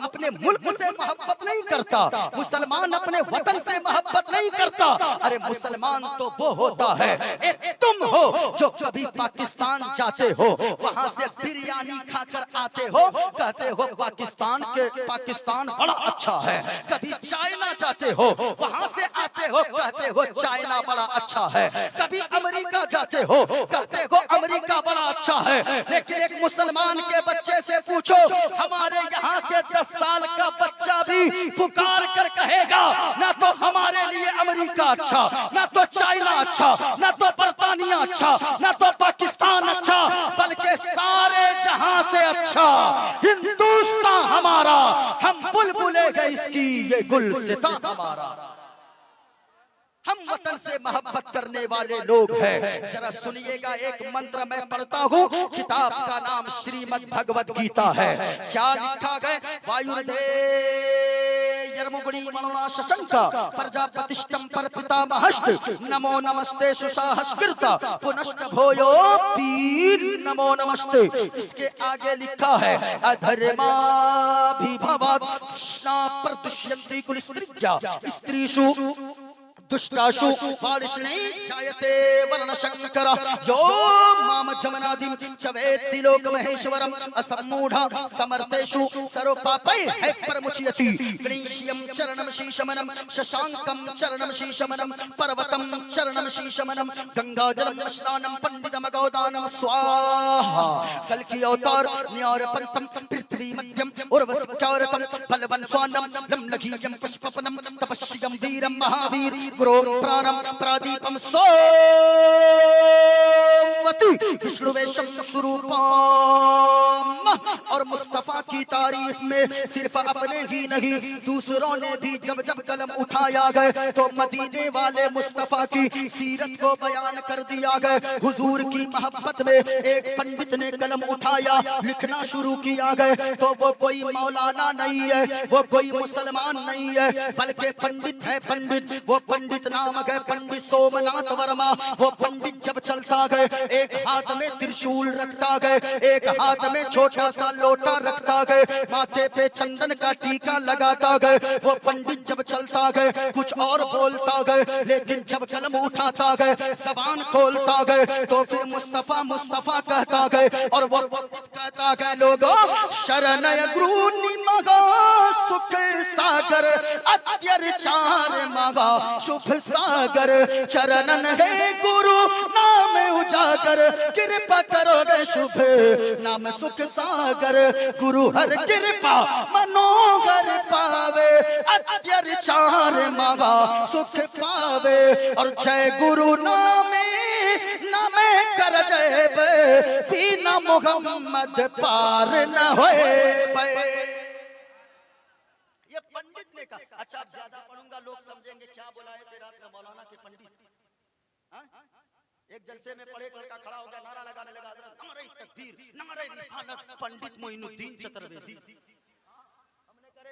अपने मुल्क से मोहब्बत नहीं करता, मुसलमान अपने वतन से मोहब्बत नहीं करता। अरे मुसलमान तो वो होता है, एक तुम हो जो कभी पाकिस्तान जाते हो, वहां से बिरयानी खाकर आते हो, कहते हो पाकिस्तान बड़ा अच्छा है। कभी चाइना जाते हो, वहां से आते हो, कहते हो चाइना बड़ा अच्छा है। कभी अमेरिका जाते हो, कहते हो अमेरिका बड़ा अच्छा है। लेकिन एक मुसलमान के बच्चे से पूछो, हमारे यहाँ के 10 साल का बच्चा भी पुकार कर कहेगा, ना तो हमारे लिए अमेरिका अच्छा, ना तो चाइना अच्छा, ना तो बर्तानिया अच्छा, ना तो पाकिस्तान अच्छा, बल्कि सारे जहां से अच्छा हिंदुस्तान हमारा, हम बुलबुले गए इसकी, ये गुलसिता हमारा। हम वतन से मोहब्बत करने वाले लोग हैं। जरा सुनिएगा, एक मंत्र मैं पढ़ता हूँ, किताब का नाम श्रीमद् भगवत गीता है। क्या लिखा गया? वायुर्दे यर्मुगुणी मनोना शशंका प्रजापतिष्ठं पर पितामहश्च नमो नमस्ते सुसाहस्कृता पुनश्च भोयो पीर नमो नमस्ते। इसके आगे लिखा है, अधर्माभिभवात् कृष्णा प्रदुष्यन्ति कुलस्त्रिया स्त्रीषु दुष्टाशु वारिष्णे जायते वर्णशंकर यो माम जमनादिम चवेत्ति लोक महेश्वरम असम्मूढ़ समर्थेषु सर्वपापै है परमुच्यति गणेश्यं चरणं शीशमनं शशांकं चरणं शीशमनं पर्वतं चरणं शीशमनं गंगाजलं स्नानं पंडितमगौदानं स्वाहा। कल की अवतार न्यारपंतम पृथ्वी मध्यम उर्वशिकारतं बलवन स्वानं लम्लघीयं पुष्पपनं तपस्यं वीरं महावीर गुरों प्राणम प्रादीपम सोमवती विष्णुवेशम स्वरूपम। और मुस्तफा की तारीफ में सिर्फ अपने ही नहीं, दूसरों ने भी जब जब कलम उठाया गए तो मदीने वाले मुस्तफा की सीरत को बयान कर दिया गया। हुजूर की मोहब्बत में एक पंडित ने कलम उठाया, लिखना शुरू किया गया, तो वो कोई मौलाना नहीं है, वो कोई मुसलमान नहीं है, बल्कि पंडित है। पंडित, वो पंडित नाम है पंडित सोमनाथ वर्मा। वो पंडित जब चलता गए, एक हाथ में त्रिशूल रखता गए, एक हाथ में छोटा सा लोटा रखता गए, माथे पे चंदन का टीका लगाता गए। वो पंडित जब चलता गए कुछ और बोलता गए, लेकिन जब कलम उठाता गए, जबान खोलता गए, तो फिर मुस्तफा मुस्तफा कहता गए। और वो कहता गए, लोगों शरणय गुरु मगा सुख सागर अत्यचार मगा शुभ सागर चरणन है गुरु नाम उजागर कृपा करोगे शुभ नाम सुख सागर गुरु हर कृपा मनोगर पावे अत्यचार मगा सुख पावे। और जय गुरु नामे नामे दर्जे पे बिना मोहम्मद पार न होए पे। ये पंडित ने कहा। अच्छा अब ज्यादा पढ़ूंगा लोग समझेंगे क्या बोला है देर रात में मौलाना के पंडित। एक जलसे में पढ़े लड़का खड़ा हो गया, नारा लगाने लगा, नारे तकबीर, नारे रिसालत, पंडित मोइनुद्दीन चतुर्वेदी।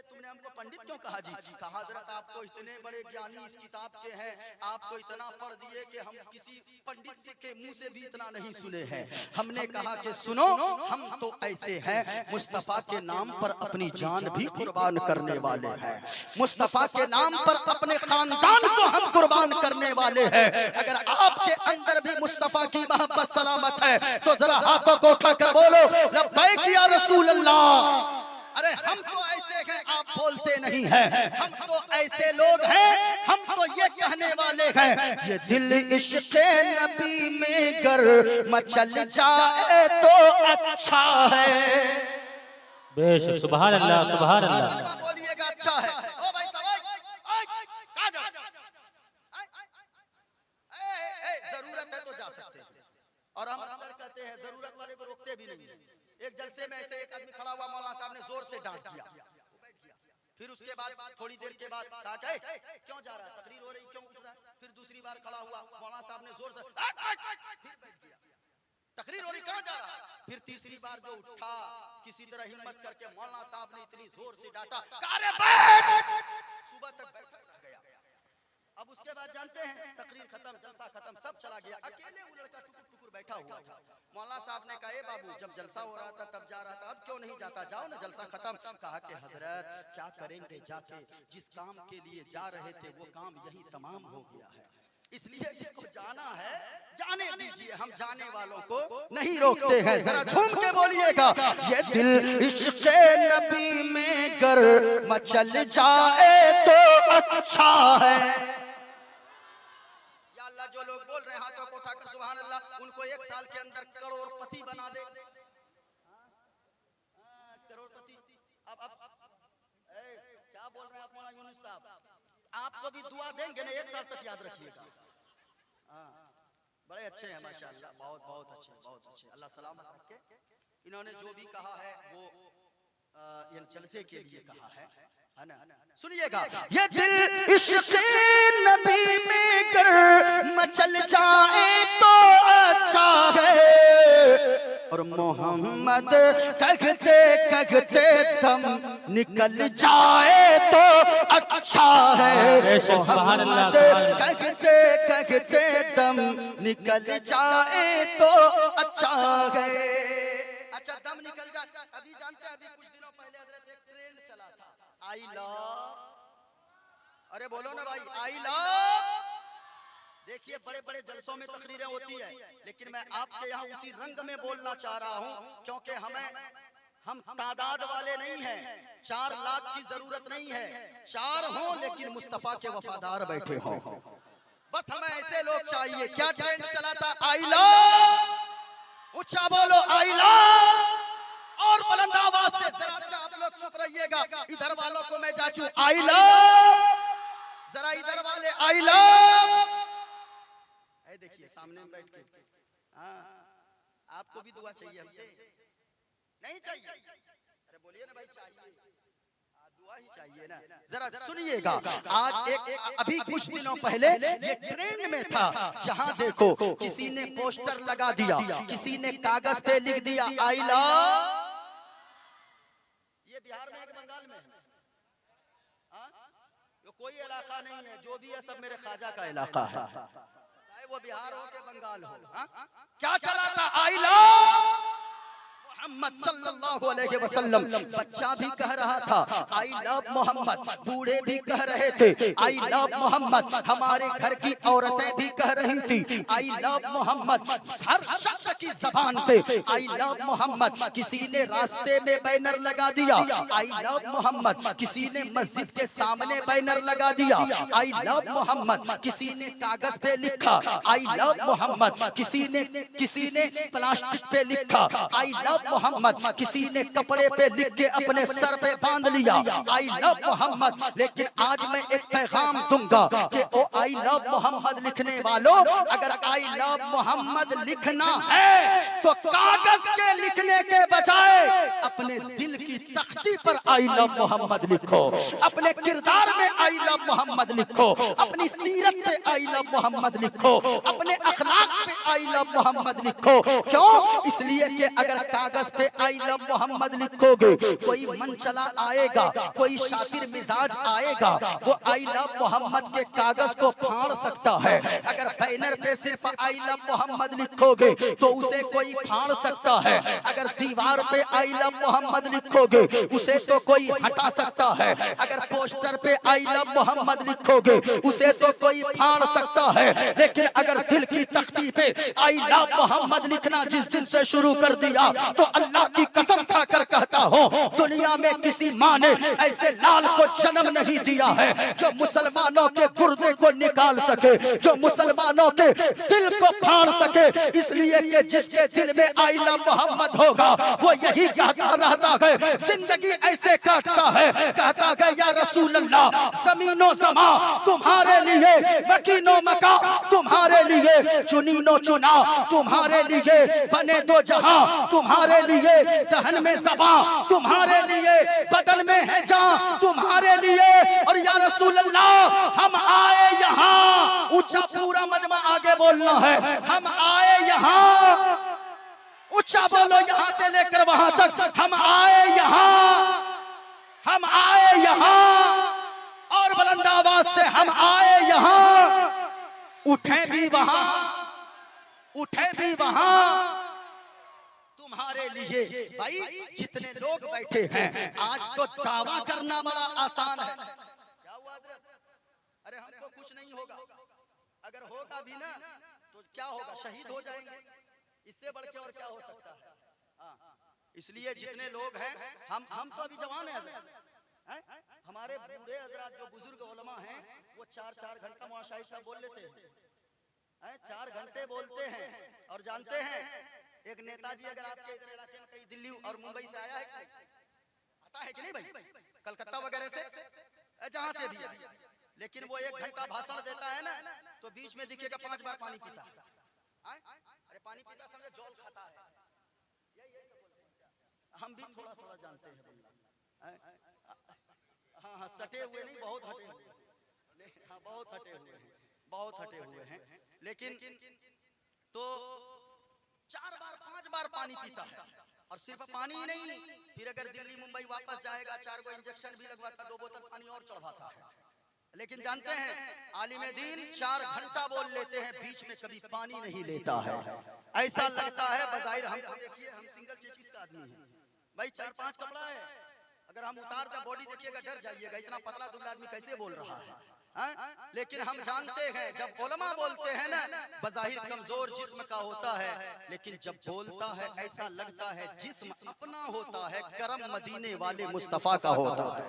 तुमने हमको पंडित क्यों कहा जी? कहा हजरत आप तो इतने बड़े ज्ञानी इस किताब के हैं, आप तो इतना पढ़ दिए कि हम किसी पंडित से के मुंह से भी इतना नहीं सुने हैं। हमने कहा कि सुनो, हम तो ऐसे हैं मुस्तफा के नाम पर अपनी जान भी कुर्बान करने वाले हैं, मुस्तफा के नाम पर अपने खानदान को हम कुर्बान करने वाले हैं। अगर आपके अंदर भी मुस्तफा की मोहब्बत सलामत है तो जरा हाथों को उठाकर बोलो लब्बैक या रसूल अल्लाह। अरे हम तो ऐसे हैं, आप बोलते नहीं हैं। हम तो ऐसे लोग हैं, हम तो ये कहने वाले हैं, ये दिल इश्क़ नबी में गर मचल जाए तो अच्छा है। बेशक, सुभान अल्लाह, सुभान अल्लाह। बोलिएगा अच्छा है। ओ भाई साहब, कहाँ जा? जरूरत है तो जा सकते हैं, और हम अक्सर कहते हैं जरूरत वाले को रोकते भी नहीं। एक जलसे में ऐसे एक आदमी खड़ा हुआ, मौलाना साहब ने जोर से डांट दिया। फिर उसके बाद थोड़ी देर के बाद कहा क्यों जा रहा है, तकरीर हो रही क्यों उठ रहा है? फिर दूसरी बार खड़ा हुआ, मौलाना साहब ने जोर से फिर बैठ गया, तकरीर हो रही कहाँ जा रहा है? फिर तीसरी बार जो उठा, किसी तरह हिम्मत करके मौलाना साहब ने इतनी जोर से डांटा, सुबह तक बैठा गया। अब उसके बाद जानते हैं तकरीर खत्म, जलसा खत्म, सब चला गया, अकेले वो लड़का टुकुर टुकुर बैठा हुआ था। मौलाना साहब ने कहा, ए बाबू जब जलसा हो रहा था तब जा रहा था, अब क्यों नहीं जाता, जाओ ना, जलसा खत्म। कहा कि हजरत क्या करेंगे जाके, जिस काम के लिए जा रहे थे वो काम यही तमाम हो गया है, इसलिए जिसको जाना है जाने दीजिए, हम जाने वालों को नहीं रोकते हैं। जरा झूम के बोलिएगा, ये दिल इश्क़ नबी में गर मचल जाए तो अच्छा है। जो लोग बोल रहे हैं हाथों को उठाकर सुभान अल्लाह, उनको एक साल के अंदर करोड़पति बना दे। करोड़पति। अब क्या बोल रहे हैं आप मौलाना यूनुस साहब? आपको भी दुआ देंगे ना, एक साल तक याद रखिएगा। बड़े अच्छे हैं माशाअल्लाह, बहुत बहुत अच्छे, बहुत अच्छे, अल्लाह सलामत रखे। इन्होंने जो भी कहा है वो जलसे के लिए कहा है ना। सुनिएगा, ये दिल इश्क़ नबी में गर मचल जाए तो अच्छा है, और मोहम्मद कहते कहते दम निकल जाए तो अच्छा है। मोहम्मद कहते कहते दम निकल जाए तो अच्छा है। अच्छा दम निकल जाए, अभी जानते हैं, अभी कुछ दिनों पहले हजरत एक ट्रेंड चला था, आई लव, अरे बोलो ना भाई, आई लव। देखिए बड़े बड़े जलसों में तकरीरें होती है, लेकिन मैं आपके यहाँ उसी रंग में बोलना चाह रहा हूँ, क्योंकि हम तादाद वाले नहीं हैं, 4 लाख की जरूरत नहीं है, 4 हों लेकिन मुस्तफा के वफादार बैठे हों, बस हमें ऐसे लोग चाहिए। क्या ट्रेंड चला था? आई लव, ऊंचा बोलो आई लव, और बुलंद आवाज से। जरा आप लोग चुप रहिएगा, इधर वालों को मैं जाचू आई लव, जरा इधर वाले आई लव। देखिए सामने में बैठ के, आपको भी दुआ चाहिए हमसे? नहीं चाहिए? अरे बोलिए ना भाई, चाहिए, दुआ ही चाहिए ना। जरा सुनिएगा, आज एक अभी कुछ दिनों पहले ये ट्रेंड में था, जहां देखो किसी ने पोस्टर लगा दिया, किसी ने कागज पे लिख दिया आई लव। ये बिहार में है कि बंगाल में? कोई इलाका नहीं है, जो भी है सब मेरे ख्वाजा का इलाका है, चाहे वो बिहार हो के बंगाल हो। क्या चला था? आई लव मोहम्मद सल्लल्लाहु अलैहि वसल्लम। बच्चा भी कह रहा था आई लव मोहम्मद, बूढ़े भी कह रहे थे आई लव मोहम्मद, हमारे घर की औरतें भी कह रही थी आई लव मोहम्मद, हर शख्स की जबान पे आई लव मोहम्मद। किसी ने रास्ते में बैनर लगा दिया आई लव मोहम्मद, किसी ने मस्जिद के सामने बैनर लगा दिया आई लव मोहम्मद, किसी ने कागज पे लिखा आई लव मोहम्मद, किसी ने प्लास्टिक पे लिखा आई लव मोहम्मद, किसी ने कपड़े पे लिख के अपने सर पे बांध लिया आई लव मोहम्मद। लेकिन आज मैं एक पैगाम दूंगा कि ओ आई लव मोहम्मद लिखने वालों, अगर आई लव मोहम्मद लिखना है तो कागज के लिखने के बजाय अपने दिल की तख्ती पर आई लव मोहम्मद लिखो, अपने किरदार में आई लव मोहम्मद लिखो, अपनी सीरत पे आई लव मोहम्मद लिखो, अपने अखलाक पे आई लव मोहम्मद लिखो। क्यों? इसलिए कि अगर कागज पे आई लव मोहम्मद लिखोगे, कोई मनचला आएगा, कोई शातिर मिजाज आएगा, वो आई लव मोहम्मद के कागज को फाड़ सकता है। अगर बैनर पे सिर्फ आई लव मोहम्मद लिखोगे तो उसे कोई फाड़ सकता है। अगर दीवार पे आई लव मोहम्मद लिखोगे उसे तो कोई हटा सकता है। अगर पोस्टर पे आई लव मोहम्मद लिखोगे उसे तो कोई फाड़ सकता है। लेकिन अगर दिल की तख्ती पे आई लव मोहम्मद लिखना जिस दिन से शुरू कर दिया, तो अल्लाह की कसम खाकर कहता हूँ, दुनिया में किसी माँ ने ऐसे लाल को जन्म नहीं दिया है जो मुसलमानों के गुर्दे को निकाल सके, जो मुसलमानों के दिल को फाड़ सके। इसलिए कि जिसके दिल में आई लव मोहम्मद होगा वो यही कहता रहता है, जिंदगी ऐसे काटता है, कहता है या रसूल अल्लाह, जमीनो समा तुम्हारे लिए, मकीनो मका तुम्हारे लिए, चुनीनो चुना तुम्हारे लिए, बने दो जहां तुम्हारे लिए, दहन में ज़बां तुम्हारे लिए, बदन में है जान तुम्हारे लिए। और या रसूल अल्लाह, हम आए यहाँ, ऊंचा पूरा मजमा आगे बोलना है, हम आए यहाँ, ऊंचा बोलो यहाँ से लेकर वहां तक, हम आए यहाँ, हम आए यहाँ, और बुलंद आवाज से हम आए यहाँ, उठे भी वहां, उठे भी वहां तुम्हारे लिए। भाई जितने लोग बैठे हैं आज तो दावा करना बड़ा आसान है। क्या हुआ हज़रत? अरे हमको कुछ नहीं होगा, अगर होगा भी ना तो क्या होगा, शहीद हो जाएंगे, इससे बढ़ के और क्या हो सकता है। इसलिए जितने लोग हैं, हम तो अभी जवान हैं, हमारे बूढ़े हजरात जो बुजुर्ग उलमा हैं वो 4-4 घंटा वहाँ शाहिद साहब बोल लेते हैं, 4 घंटे बोलते हैं। और जानते हैं एक नेताजी अगर आपके इधर इलाके में कहीं दिल्ली और मुंबई से आया है, आता है कि नहीं भाई, कलकत्ता वगैरह से, जहां से भी, लेकिन वो 1 घंटा भाषण देता है ना, तो बीच में दिखेगा 5 बार पानी पीता है। अरे पानी पीता समझे जौल खाता है, हम भी थोड़ा थोड़ा जानते हैं। हाँ हाँ, सटे हुए नहीं, बहुत हटे हुए, हाँ बहुत हटे हुए हैं, बहुत हटे हुए हैं। लेकिन तो 4 बार 5 बार पानी पीता है, और सिर्फ पानी ही नहीं, फिर अगर दिल्ली मुंबई वापस जाएगा 4 को इंजेक्शन भी लगवाता, 2 बोतल पानी और चढ़वाता है। लेकिन जानते हैं आलिम दीन 4 घंटा बोल लेते हैं, बीच में कभी पानी नहीं लेता है। ऐसा लगता है बज़ाहिर, हमको देखिए हम सिंगल चीज का आदमी है भाई, 4-5 कपड़ा है, अगर हम उतार दे बॉडी देखिएगा डर जाइएगा, इतना पतला दुबला आदमी कैसे बोल रहा है। लेकिन हम जानते हैं जब उलमा बोलते हैं ना, बज़ाहिर कमजोर जिस्म का होता है, लेकिन जब बोलता है ऐसा लगता है जिस्म अपना होता है, करम मदीने वाले मुस्तफा का होता है,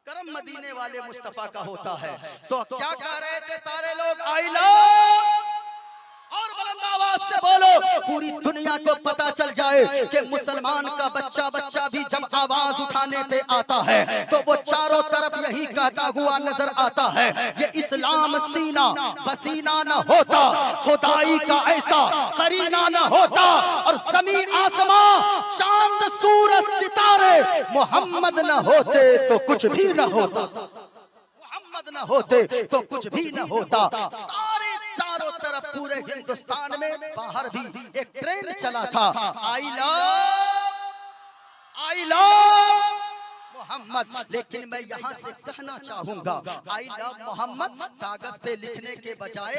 करम मदीने वाले मुस्तफा का होता है। तो क्या कह रहे थे सारे लोग, आई लव, और बुलंद आवाज से बोलो, पूरी दुनिया को पता चल जाए कि मुसलमान का बच्चा बच्चा भी जब आवाज उठाने पे आता है तो वो चारों तरफ यही कहता हुआ नजर आता है, ये इस्लाम सीना पसीना न होता, खुदाई का ऐसा करीना न होता, और ज़मीं आसमां चांद सूरज सितारे मोहम्मद न होते तो कुछ भी न होता, मोहम्मद न होते तो कुछ भी न होता। चारों तरफ पूरे हिंदुस्तान में, बाहर भी एक ट्रेंड चला था, आई लव मोहम्मद। लेकिन मैं यहाँ से कहना चाहूंगा, आई लव मोहम्मद कागज पे लिखने के बजाय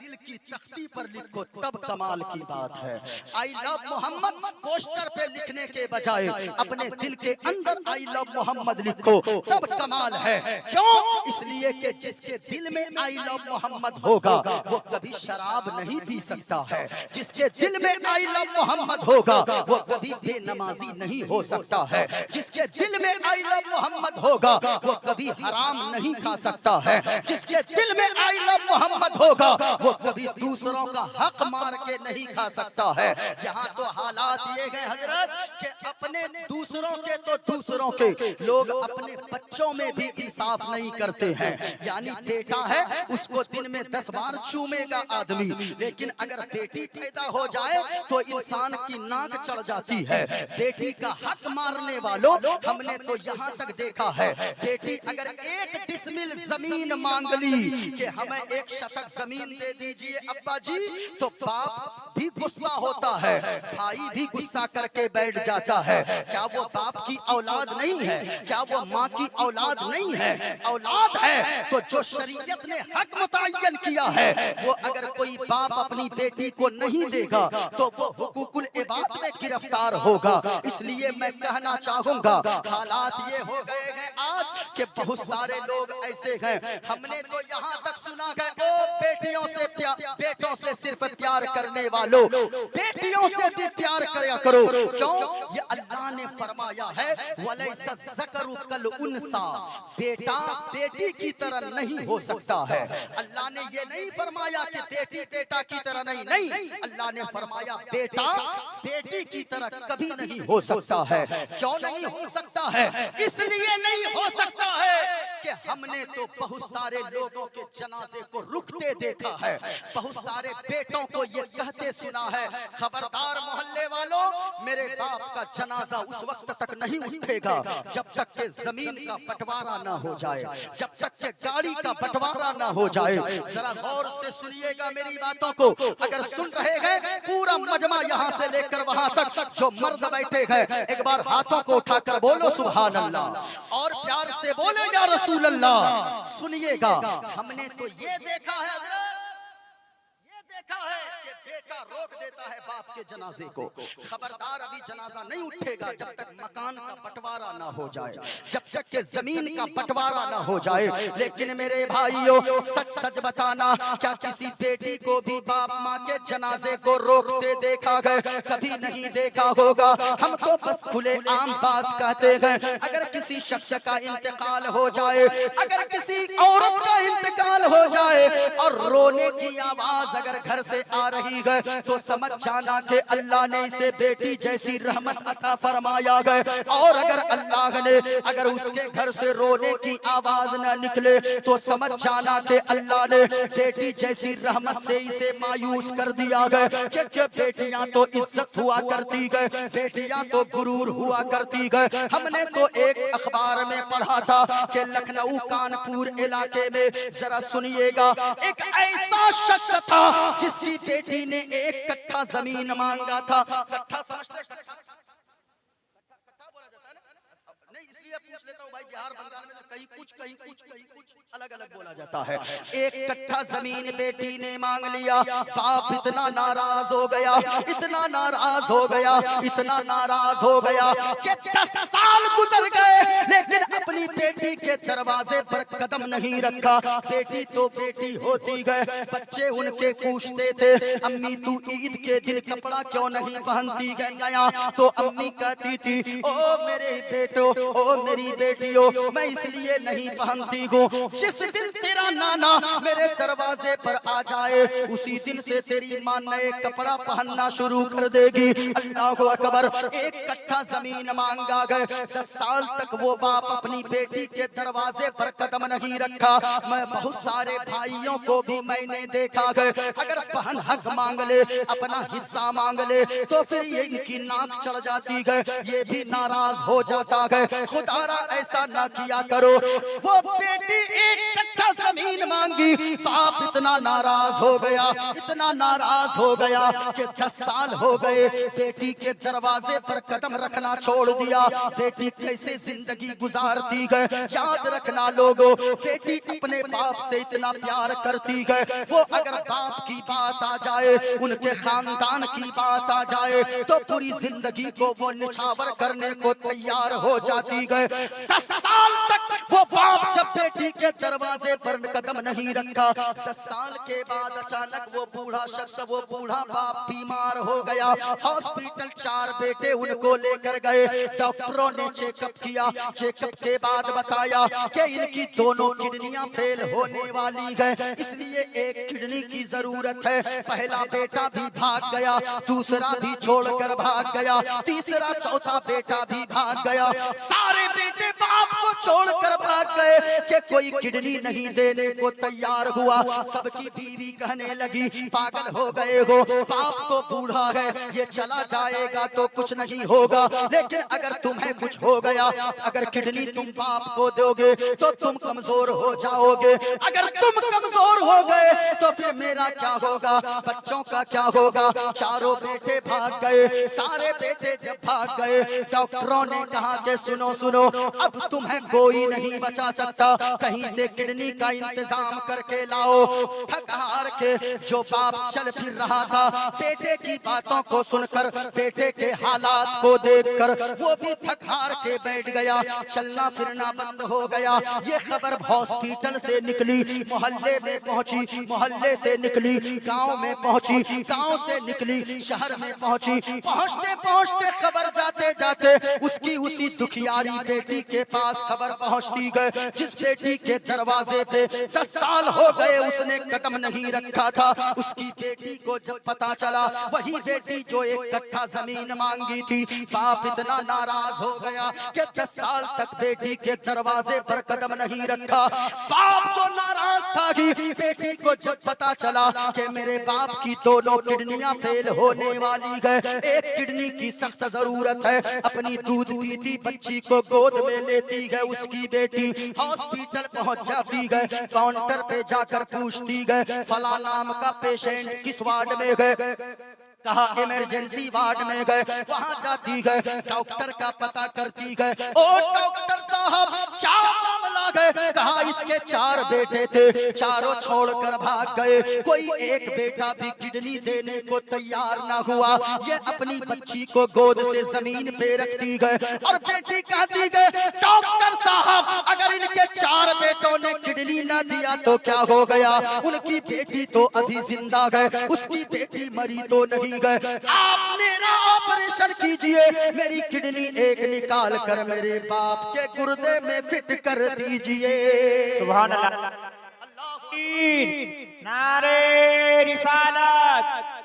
दिल की तख्ती पर लिखो, तब कमाल की बात है। आई लव मोहम्मद पोस्टर पे लिखने के बजाय अपने दिल के अंदर आई लव मोहम्मद लिखो, तब कमाल है। क्यों? इसलिए कि जिसके दिल में आई लव मोहम्मद होगा वो कभी शराब नहीं पी सकता है, जिसके दिल में आई लव मोहम्मद होगा वो कभी बेनमाजी नहीं हो सकता है, जिसके दिल में आई लव मोहम्मद होगा वो कभी हराम नहीं खा सकता है, जिसके दिल में आई लव मोहम्मद होगा वो कभी दूसरों का हक मार के नहीं खा सकता है। यहाँ तो हालात ये गए हजरत कि अपने दूसरों के तो दूसरों के, लोग अपने बच्चों में भी इंसाफ नहीं करते। करते हैं। यानी बेटा है उसको दिन में 10 बार चूमेगा आदमी, लेकिन अगर बेटी पैदा हो जाए तो इंसान की नाक चढ़ जाती है। बेटी का हक मारने वालों, हमने तो यहाँ तक देखा है, बेटी अगर 1 डिसमिल जमीन मांग ली कि हमें 1 शतक जमीन दे दीजिए अब्बा जी, तो बाप भी गुस्सा होता है, भाई भी गुस्सा करके बैठ जाता है। क्या वो बाप की औलाद नहीं है? क्या वो माँ की औलाद नहीं है? औलाद है तो जो शरीयत ने हक मुतय्यन किया है, वो अगर कोई बाप अपनी बेटी को नहीं देगा तो वो हुकूकुल इबाद में गिरफ्तार होगा। इसलिए मैं कहना चाहूंगा, हालात ये हो गए हैं आज कि बहुत सारे लोग ऐसे हैं, हमने तो यहाँ तक सुना है ओ बेटियों से बेटों से सिर्फ प्यार करने वालों, बेटियों से भी प्यार किया करो। क्यों? ये अल्लाह ने फरमाया है वलैसा ज़करु कल उन्सा, बेटा बेटी की तरह नहीं हो सकता है। अल्लाह ने ये नहीं फरमाया कि बेटी बेटा की तरह नहीं, अल्लाह ने फरमाया बेटा बेटी की तरह कभी नहीं हो सकता है। क्यों नहीं हो सकता है? इसलिए नहीं हो सकता है कि हमने तो बहुत सारे लोगों के जनाजे को रुकते देखा है, बहुत सारे बेटों को ये कहते सुना है, खबरदार मोहल्ले वालों, मेरे बाप का जनाजा उस वक्त तक नहीं उठेगा जब तक के जमीन का बंटवारा ना हो जाए, जब तक के गाड़ी का बंटवारा ना हो जाए। जरा गौर से सुनिएगा मेरी बातों को, अगर सुन रहे हैं पूरा मजमा यहाँ से लेकर वहां तक जो मर्द बैठे हैं, एक बार हाथों को उठाकर बोलो सुभान अल्लाह और प्यार से बोले या रसूल अल्लाह। सुनिएगा, हमने तो ये देखा है हज़रत, ये देखा है कि बेटा रोक देता है बाप के जनाजे को, खबरदार अभी जनाजा नहीं उठेगा जब तक मकान का बंटवारा ना हो जाए, जब तक के जमीन का बंटवारा ना हो जाए। लेकिन मेरे भाइयों, सच सच बताना, क्या किसी बेटी को भी बाप माँ के जनाजे को रोकते देखा गया? कभी नहीं देखा होगा। हम तो बस खुले आम बात कहते हैं, अगर किसी शख्स का इंतकाल हो जाए, अगर किसी औरत का इंतकाल हो जाए और रोने की आवाज अगर घर से आ रही है तो समझ जाना कि अल्लाह ने इसे बेटी जैसी रहमत अता फरमाया है। और अगर अल्लाह ने अगर उसके घर से रोने की आवाज न निकले तो समझ जाना कि अल्लाह ने बेटी जैसी रहमत से इसे मायूस कर दिया है। क्योंकि बेटियां तो इज्जत हुआ करती है, बेटियां तो गुरूर हुआ करती है। हमने तो एक अखबार में पढ़ा था कि लखनऊ कानपुर इलाके में, जरा सुनिएगा, एक ऐसा शख्स था जिसकी बेटी ने 1 कट्ठा जमीन मांगा था। कट्ठा समझते? कट्ठा बोला जाता है ना? नहीं, इसलिए पूछ लेता हूँ भाई, बिहार बंगाल में कहीं कुछ अलग अलग बोला जाता है। 1 कट्ठा जमीन बेटी ने मांग लिया, बाप इतना नाराज हो गया, इतना नाराज हो गया, इतना नाराज हो गया कि 10 साल गुजर गए लेकिन अपनी बेटी के दरवाजे पर कदम नहीं रखा। बेटी तो बेटी होती गए, बच्चे उनके पूछते थे अम्मी तू ईद के दिन कपड़ा क्यों नहीं पहनती है नया? तो अम्मी कहती थी ओ मेरे बेटो, ओ मेरी बेटियों, मैं इसलिए नहीं पहनती हूँ, जिस दिन तेरा नाना मेरे दरवाजे पर आ जाए उसी दिन से तेरी मां नए कपड़ा पहनना शुरू कर देगी। अल्लाह अकबर। 1 कट्ठा जमीन मांगा गए, 10 साल तक वो बाप अपनी बेटी के दरवाजे पर कदम नहीं रखा। मैं बहुत सारे भाइयों को भी मैंने देखा गए, अगर बहन हक मांग ले, अपना हिस्सा मांग ले तो फिर ये इनकी नाक चढ़ जाती है, ये भी नाराज हो जाता है। खुदारा ऐसा ना किया करो। वो बेटी 1 कट्ठा जमीन मांगी, बाप इतना नाराज हो गया, इतना नाराज हो गया कि 10 साल हो गए बेटी के दरवाजे पर कदम रखना छोड़ दिया। बेटी कैसे जिंदगी गुजारती है याद रखना लोगों, बेटी अपने बाप से इतना प्यार करती है, वो अगर बाप की बात आ जाए, उनके खानदान की बात आ जाए तो पूरी जिंदगी को वो निछावर करने को तैयार हो जाती है। 10 साल तक वो बाप जब बेटी के दरवाजे पर कदम नहीं रखा, 10 साल के बाद अचानक वो बूढ़ा शख्स, वो बूढ़ा बाप बीमार हो गया। हॉस्पिटल 4 बेटे उनको लेकर गए, डॉक्टरों ने चेकअप किया, चेकअप के बाद बताया कि इनकी दोनों किडनियां फेल होने वाली है, इसलिए एक किडनी की जरूरत है। पहला बेटा भी भाग गया, दूसरा भी छोड़कर भाग गया, तीसरा चौथा बेटा भी भाग गया। सारे बेटे बाप को छोड़कर भाग गए कि कोई किडनी नहीं देने को तैयार हुआ। सबकी बीवी कहने लगी पागल हो गए हो, बाप तो बूढ़ा है, ये चला जाएगा तो कुछ नहीं होगा, लेकिन अगर तुम्हें कुछ हो गया, अगर किडनी तुम बाप को दोगे तो तुम कमजोर हो जाओगे, अगर तुम कमजोर हो गए तो फिर मेरा क्या होगा, बच्चों का क्या होगा। चारों बेटे भाग गए। सारे बेटे जब भाग गए, डॉक्टरों ने कहा कि सुनो सुनो, अब तुम्हें कोई नहीं बचा सकता, कहीं से किडनी का इंतजाम करके लाओ। थक हार के जो बाप चल फिर रहा था, बेटे की बातों को सुनकर, बेटे के हालात को देखकर वो भी थक हार के बैठ गया। चलना फिरना बंद हो गया। ये खबर हॉस्पिटल से निकली, मोहल्ले में पहुंची, मोहल्ले से निकली गांव में पहुंची, गांव से निकली शहर में पहुंची। पहुंचते पहुंचते खबर जाते जाते उसकी उसी दुखियारी बेटी के पास खबर पहुंचती गई, जिस बेटी के दरवाजे पे 10 साल हो गए उसने कदम नहीं रखा था। उसकी बेटी को जब पता चला, वही बेटी जो 1 कट्ठा जमीन मांगी थी, बाप इतना नाराज हो गया कि 10 साल तक बेटी के दरवाजे पर कदम नहीं रखा। बाप जो नाराज था कि बेटी को जब पता चला कि मेरे बाप की दोनों किडनियां फेल होने वाली है, एक किडनी की सख्त जरूरत है, अपनी दूध पीती बच्ची को गोद में लेती है उसकी बेटी। हॉस्पिटल पहुंच जाती है, काउंटर पे जाकर पूछती है फला नाम का पेशेंट किस वार्ड में है, कहा इमरजेंसी वार्ड में गए। वहां जाती है, डॉक्टर का पता करती है। ओ डॉक्टर साहब क्या मामला है, कहा इसके 4 बेटे थे, चारों छोड़कर भाग गए, कोई एक बेटा भी किडनी देने को तैयार ना हुआ। ये अपनी बच्ची को गोद से जमीन पे रखती है और बेटी कहती है डॉक्टर साहब अगर इनके 4 बेटों ने किडनी ना दिया तो क्या हो गया, उनकी बेटी तो अभी जिंदा है, उसकी बेटी मरी तो नहीं गए। आप मेरा ऑपरेशन कीजिए, मेरी किडनी एक निकाल कर मेरे बाप के गुर्दे में फिट कर दीजिए। सुभान अल्लाह। नारे रिसालत,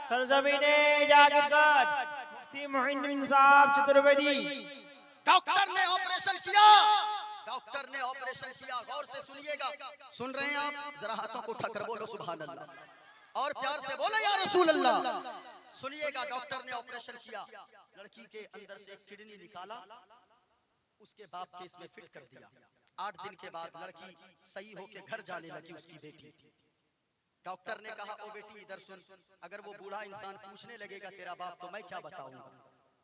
सरजमीने जागिरगत, मुफ्ती मोइनुद्दीन साहब चतुर्वेदी। डॉक्टर ने ऑपरेशन किया, डॉक्टर ने ऑपरेशन किया। गौर से सुनिएगा, सुन रहे हैं आप, जरा हाथों को उठाकर बोलो सुभान अल्लाह और प्यार से बोलो या रसूल अल्लाह। सुनिएगा, डॉक्टर ने ऑपरेशन किया, लड़की के अंदर से एक किडनी निकाला, उसके बाप के इसमें फिट कर दिया। 8 दिन के बाद लड़की सही होके घर जाने लगी उसकी बेटी। डॉक्टर ने कहा ओ बेटी इधर सुन, अगर वो बूढ़ा इंसान पूछने लगेगा तेरा बाप तो मैं क्या बताऊंगा,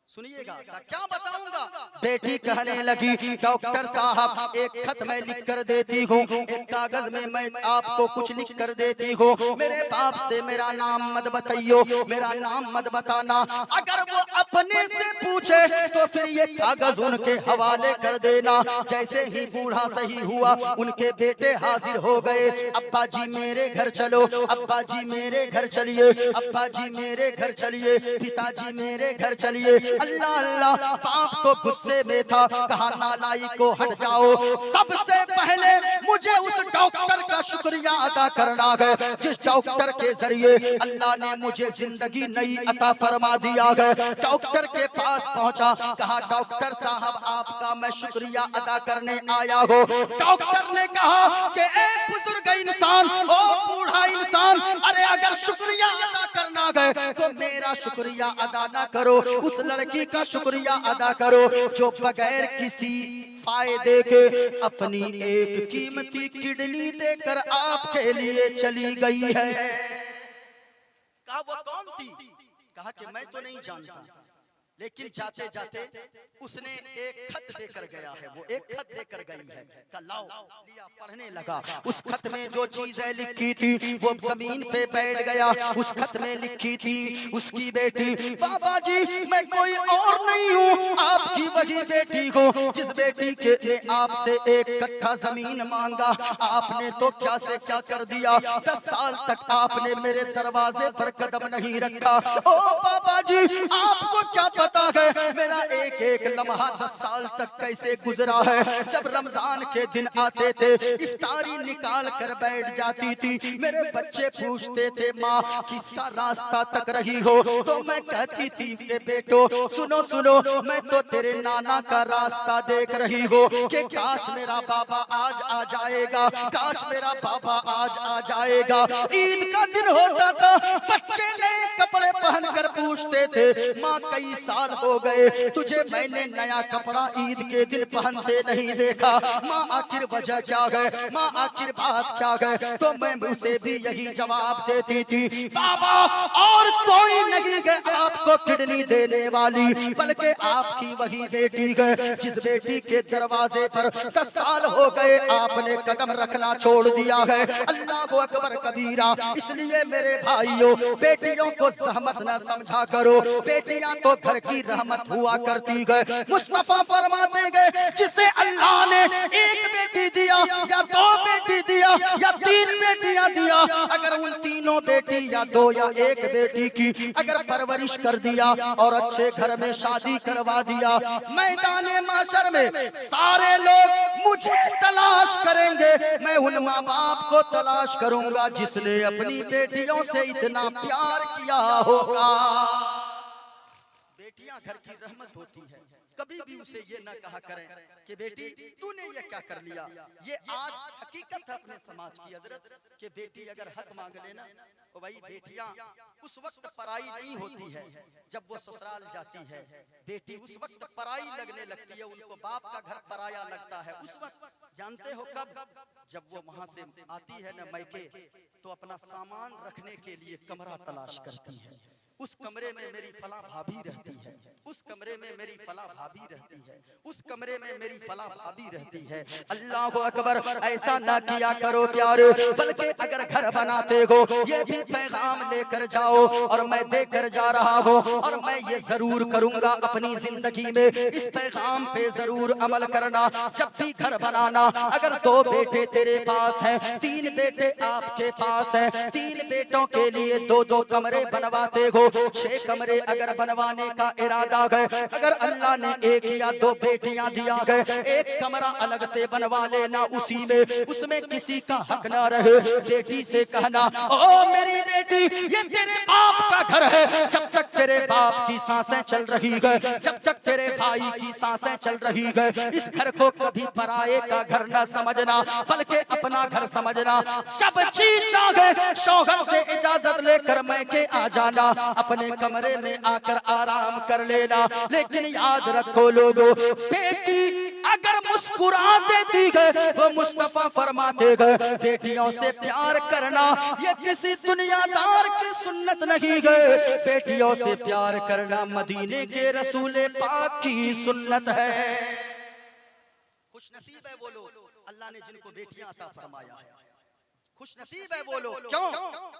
सुनिएगा क्या बताऊंगा। बेटी कहने लगी डॉक्टर साहब एक खत मैं लिख कर देती हूँ, एक कागज में मैं आपको कुछ लिख कर देती हूँ, मेरे बाप से मेरा नाम मत बताइयो, मेरा नाम मत बताना, अगर वो अपने से पूछे तो फिर ये कागज उनके हवाले कर देना। जैसे ही बूढ़ा सही हुआ, उनके बेटे हाजिर हो गए, अब्बा जी मेरे घर चलो, अब्बा जी मेरे घर चलिए, अब्बा जी मेरे घर चलिए, पिताजी मेरे घर चलिए। अल्लाह अल्लाह, बाप तो गुस्से में था, कहा नालाई को हट जाओ, सबसे पहले मुझे उस डॉक्टर का शुक्रिया अदा करना है जिस डॉक्टर के जरिए अल्लाह ने मुझे जिंदगी नई अता फरमा दिया है। डॉक्टर के पास पहुंचा, कहा डॉक्टर साहब आपका मैं शुक्रिया अदा करने आया हूँ। डॉक्टर ने कहा कि एक बुजुर्ग इंसान, ओ बूढ़ा इंसान, अरे अगर शुक्रिया अदा करना है तो मेरा शुक्रिया अदा ना करो, उस लड़की का शुक्रिया अदा करो जो बगैर किसी फायदे के अपनी एक कीमती किडनी देकर आपके लिए चली गई है। कहा वो कौन थी, कहा कि मैं तो नहीं जानता, लेकिन जाते जाते उसने एक खत देकर गया है, वो एक खत देकर गई है। लाओ लिया, पढ़ने लगा, उस खत में जो चीजें लिखी थी वो जमीन पे बैठ गया। उस खत में लिखी थी उसकी बेटी, बाबा जी मैं कोई और नहीं हूँ, आपकी वही बेटी हूँ जिस बेटी के ने आपसे 1 कट्ठा जमीन मांगा, आपने तो क्या से क्या कर दिया, 10 साल तक आपने मेरे दरवाजे पर कदम नहीं रखा। ओ बाबा जी आपको क्या पता है मेरा एक एक लम्हा 10 साल तक कैसे गुजरा है। जब रमजान के दिन आते थे, इफ्तारी निकाल कर बैठ जाती थी, मेरे बच्चे पूछते थे माँ किसका रास्ता तक रही हो, तो मैं कहती थी कि बेटो सुनो सुनो, मैं तो तेरे नाना का रास्ता देख रही हो कि काश मेरा बाबा आज आ जाएगा, काश मेरा बाबा आज आ जाएगा। ईद का दिन होता था, बच्चे नए कपड़े पहनकर पूछते थे माँ कई साल हो गए तुझे मैंने नया कपड़ा ईद के दिन पहनते नहीं देखा, माँ आखिर वजह क्या है, माँ आखिर बात क्या है। तो मैं उसे भी यही जवाब देती थी बाबा और कोई नहीं है आपको किडनी देने वाली, बल्कि आपकी वही बेटी है जिस बेटी के दरवाजे पर 10 साल हो गए आपने कदम रखना छोड़ दिया है। अल्लाह को अकबर कबीरा। इसलिए मेरे भाइयों, बेटियों को सहमत न समझा करो, बेटियां तो घर की रहमत हुआ करती है। मुस्तफा फरमाते गए जिसे अल्लाह ने एक बेटी दिया या 2 बेटी दिया या 3 बेटियां दिया, अगर उन तीनों बेटी या 2 या 1 बेटी की अगर परवरिश कर दिया और अच्छे घर में शादी करवा दिया, मैदाने माशर में सारे लोग मुझे तलाश करेंगे, मैं उन माँ बाप को तलाश करूंगा जिसने अपनी बेटियों से इतना प्यार किया होगा। बेटियां घर की रहमत होती है, कभी भी उसे ये ना कहा करें कि बेटी तूने ये क्या कर लिया। ये आज हकीकत है अपने समाज की हजरत कि बेटी अगर हक मांग लेना तो भाई बेटियां उस वक्त पराई नहीं होती है जब वो ससुराल जाती है, बेटी उस वक्त पराई लगने लगती है, उनको बाप का घर पराया लगता है। उस वक्त जानते हो कब, जब वो वहां से आती है ना मैके, तो अपना सामान रखने के लिए कमरा तलाश करती है। उस कमरे में मेरी फला भाभी रहती है, उस कमरे में मेरी फला भाभी रहती है, उस कमरे में मेरी फला भाभी रहती है। अल्लाह को अकबर। ऐसा ना किया करो प्यारे, बल्कि अगर घर बनाते हो ये भी पैगाम लेकर जाओ, और मैं देकर जा रहा हूँ और मैं ये जरूर करूंगा अपनी जिंदगी में, इस पैगाम पे जरूर अमल करना। जब भी घर बनाना, अगर 2 बेटे तेरे पास हैं, 3 बेटे आपके पास हैं, 3 बेटों के लिए 2-2 कमरे बनवाते हो, 6 कमरे अगर बनवाने का इरादा है, अगर अल्लाह ने 1 या 2 बेटियां दिया है, 1 कमरा अलग से बनवा लेना, उसी में उसमें किसी का हक ना रहे। बेटी से कहना ओ मेरी बेटी ये तेरे बाप का घर है, जब तक तेरे बाप की सांसें चल रही है, जब तक तेरे भाई की सांसें चल रही है, इस घर को कभी पराये का घर न समझना, बल्कि अपना घर समझना। जब जी चाहे शौहर से इजाजत लेकर मैके आ जाना, अपने कमरे में आकर आराम कर लेना। लेकिन याद रखो लोगों, बेटी अगर मुस्कुरा देती है वो मुस्तफा फरमाते हैं बेटियों से प्यार करना ये किसी दुनियादार की सुन्नत नहीं है, बेटियों से प्यार करना मदीने के रसूल पाक की सुन्नत है। खुश नसीब है वो लोग अल्लाह ने जिनको बेटियां अता फरमाया है, खुश नसीब है वो लोग। क्यों?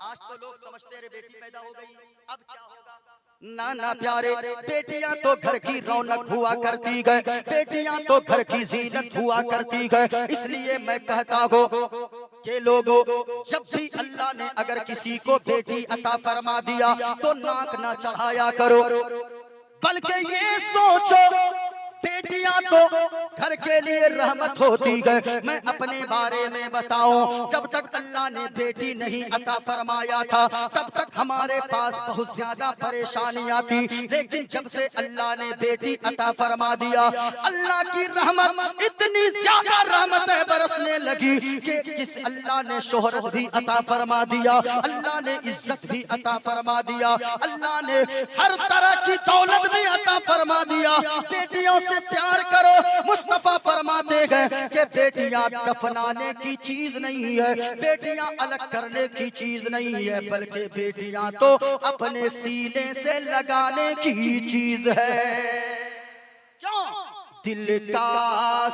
आज तो लोग समझते रहे बेटी पैदा हो गई अब क्या होगा। ना ना प्यारे, बेटियां तो घर की रौनक हुआ करती है, बेटियां तो घर की जीनत हुआ करती है। इसलिए मैं कहता हूँ कि लोगों, जब भी अल्लाह ने अगर किसी को बेटी अता फरमा दिया तो नाक ना चढ़ाया करो, बल्कि ये सोचो बेटियां तो घर के लिए रहमत होती है। मैं अपने बारे में बताऊं, जब तक अल्लाह ने बेटी नहीं अता फरमाया था तब तक हमारे पास बहुत ज्यादा परेशानियां थी, लेकिन जब से अल्लाह ने बेटी अता फरमा दिया, अल्लाह की रहमत इतनी ज्यादा रहमतें बरसने लगी कि इस अल्लाह ने शोहरत भी अता फरमा दिया, अल्लाह ने इज्जत भी अता फरमा दिया, अल्लाह ने हर तरह की दौलत भी अता फरमा दिया। बेटियों से प्यार करो। मुस्तफा फरमाते हैं कि बेटियां कफनाने की चीज नहीं है, बेटियां अलग करने की चीज नहीं है, बल्कि बेटियां तो अपने सीने से लगाने की चीज है। क्यों? दिल का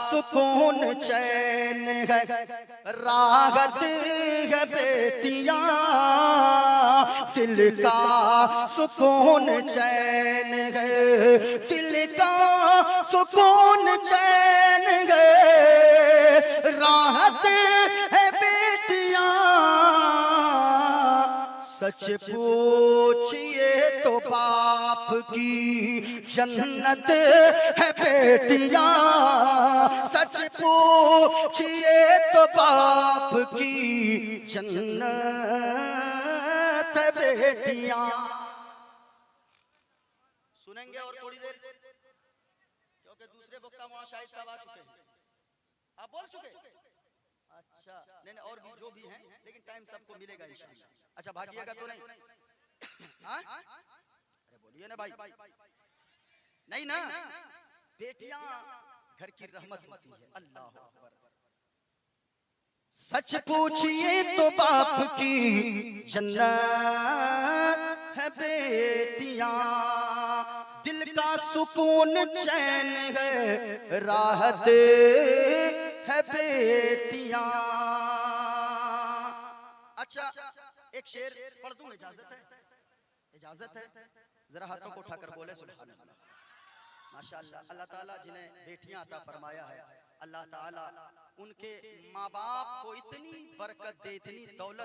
सुकून चैन है, राहत है बेटियां, दिल का सुकून चैन है, दिल का सुकून चैन है, राहत है बेटियां, सच पूछिए तो बाप की जन्नत है बेटियां, सच पूछिए तो बाप की जन्नत है बेटियां। सुनेंगे और थोड़ी देर, क्योंकि दूसरे वक्ता वहां शायद साहब आ चुके हैं। आप बोल चुके? अच्छा, नहीं और भी जो भी हैं, लेकिन टाइम सबको मिलेगा इंशाअल्लाह। अच्छा भागिएगा तो नहीं? अरे बोलिए ना भाई। नहीं ना, बेटियां घर की रहमत होती है। अल्लाह अकबर। सच पूछिए तो बाप की जन्नत है बेटियां, दिल का सुकून चैन है, राहत है बेटियां। अच्छा एक शेर पढ़ दूं, इजाजत है? इजाजत है? जरा हाथों को उठाकर बोले सुभान अल्लाह। माशाअल्लाह, अल्लाह ताला जिन्हें बेटियां अता फरमाया है, अल्लाह ताला उनके माँ बाप को इतनी बरकत दे, इतनी दौलत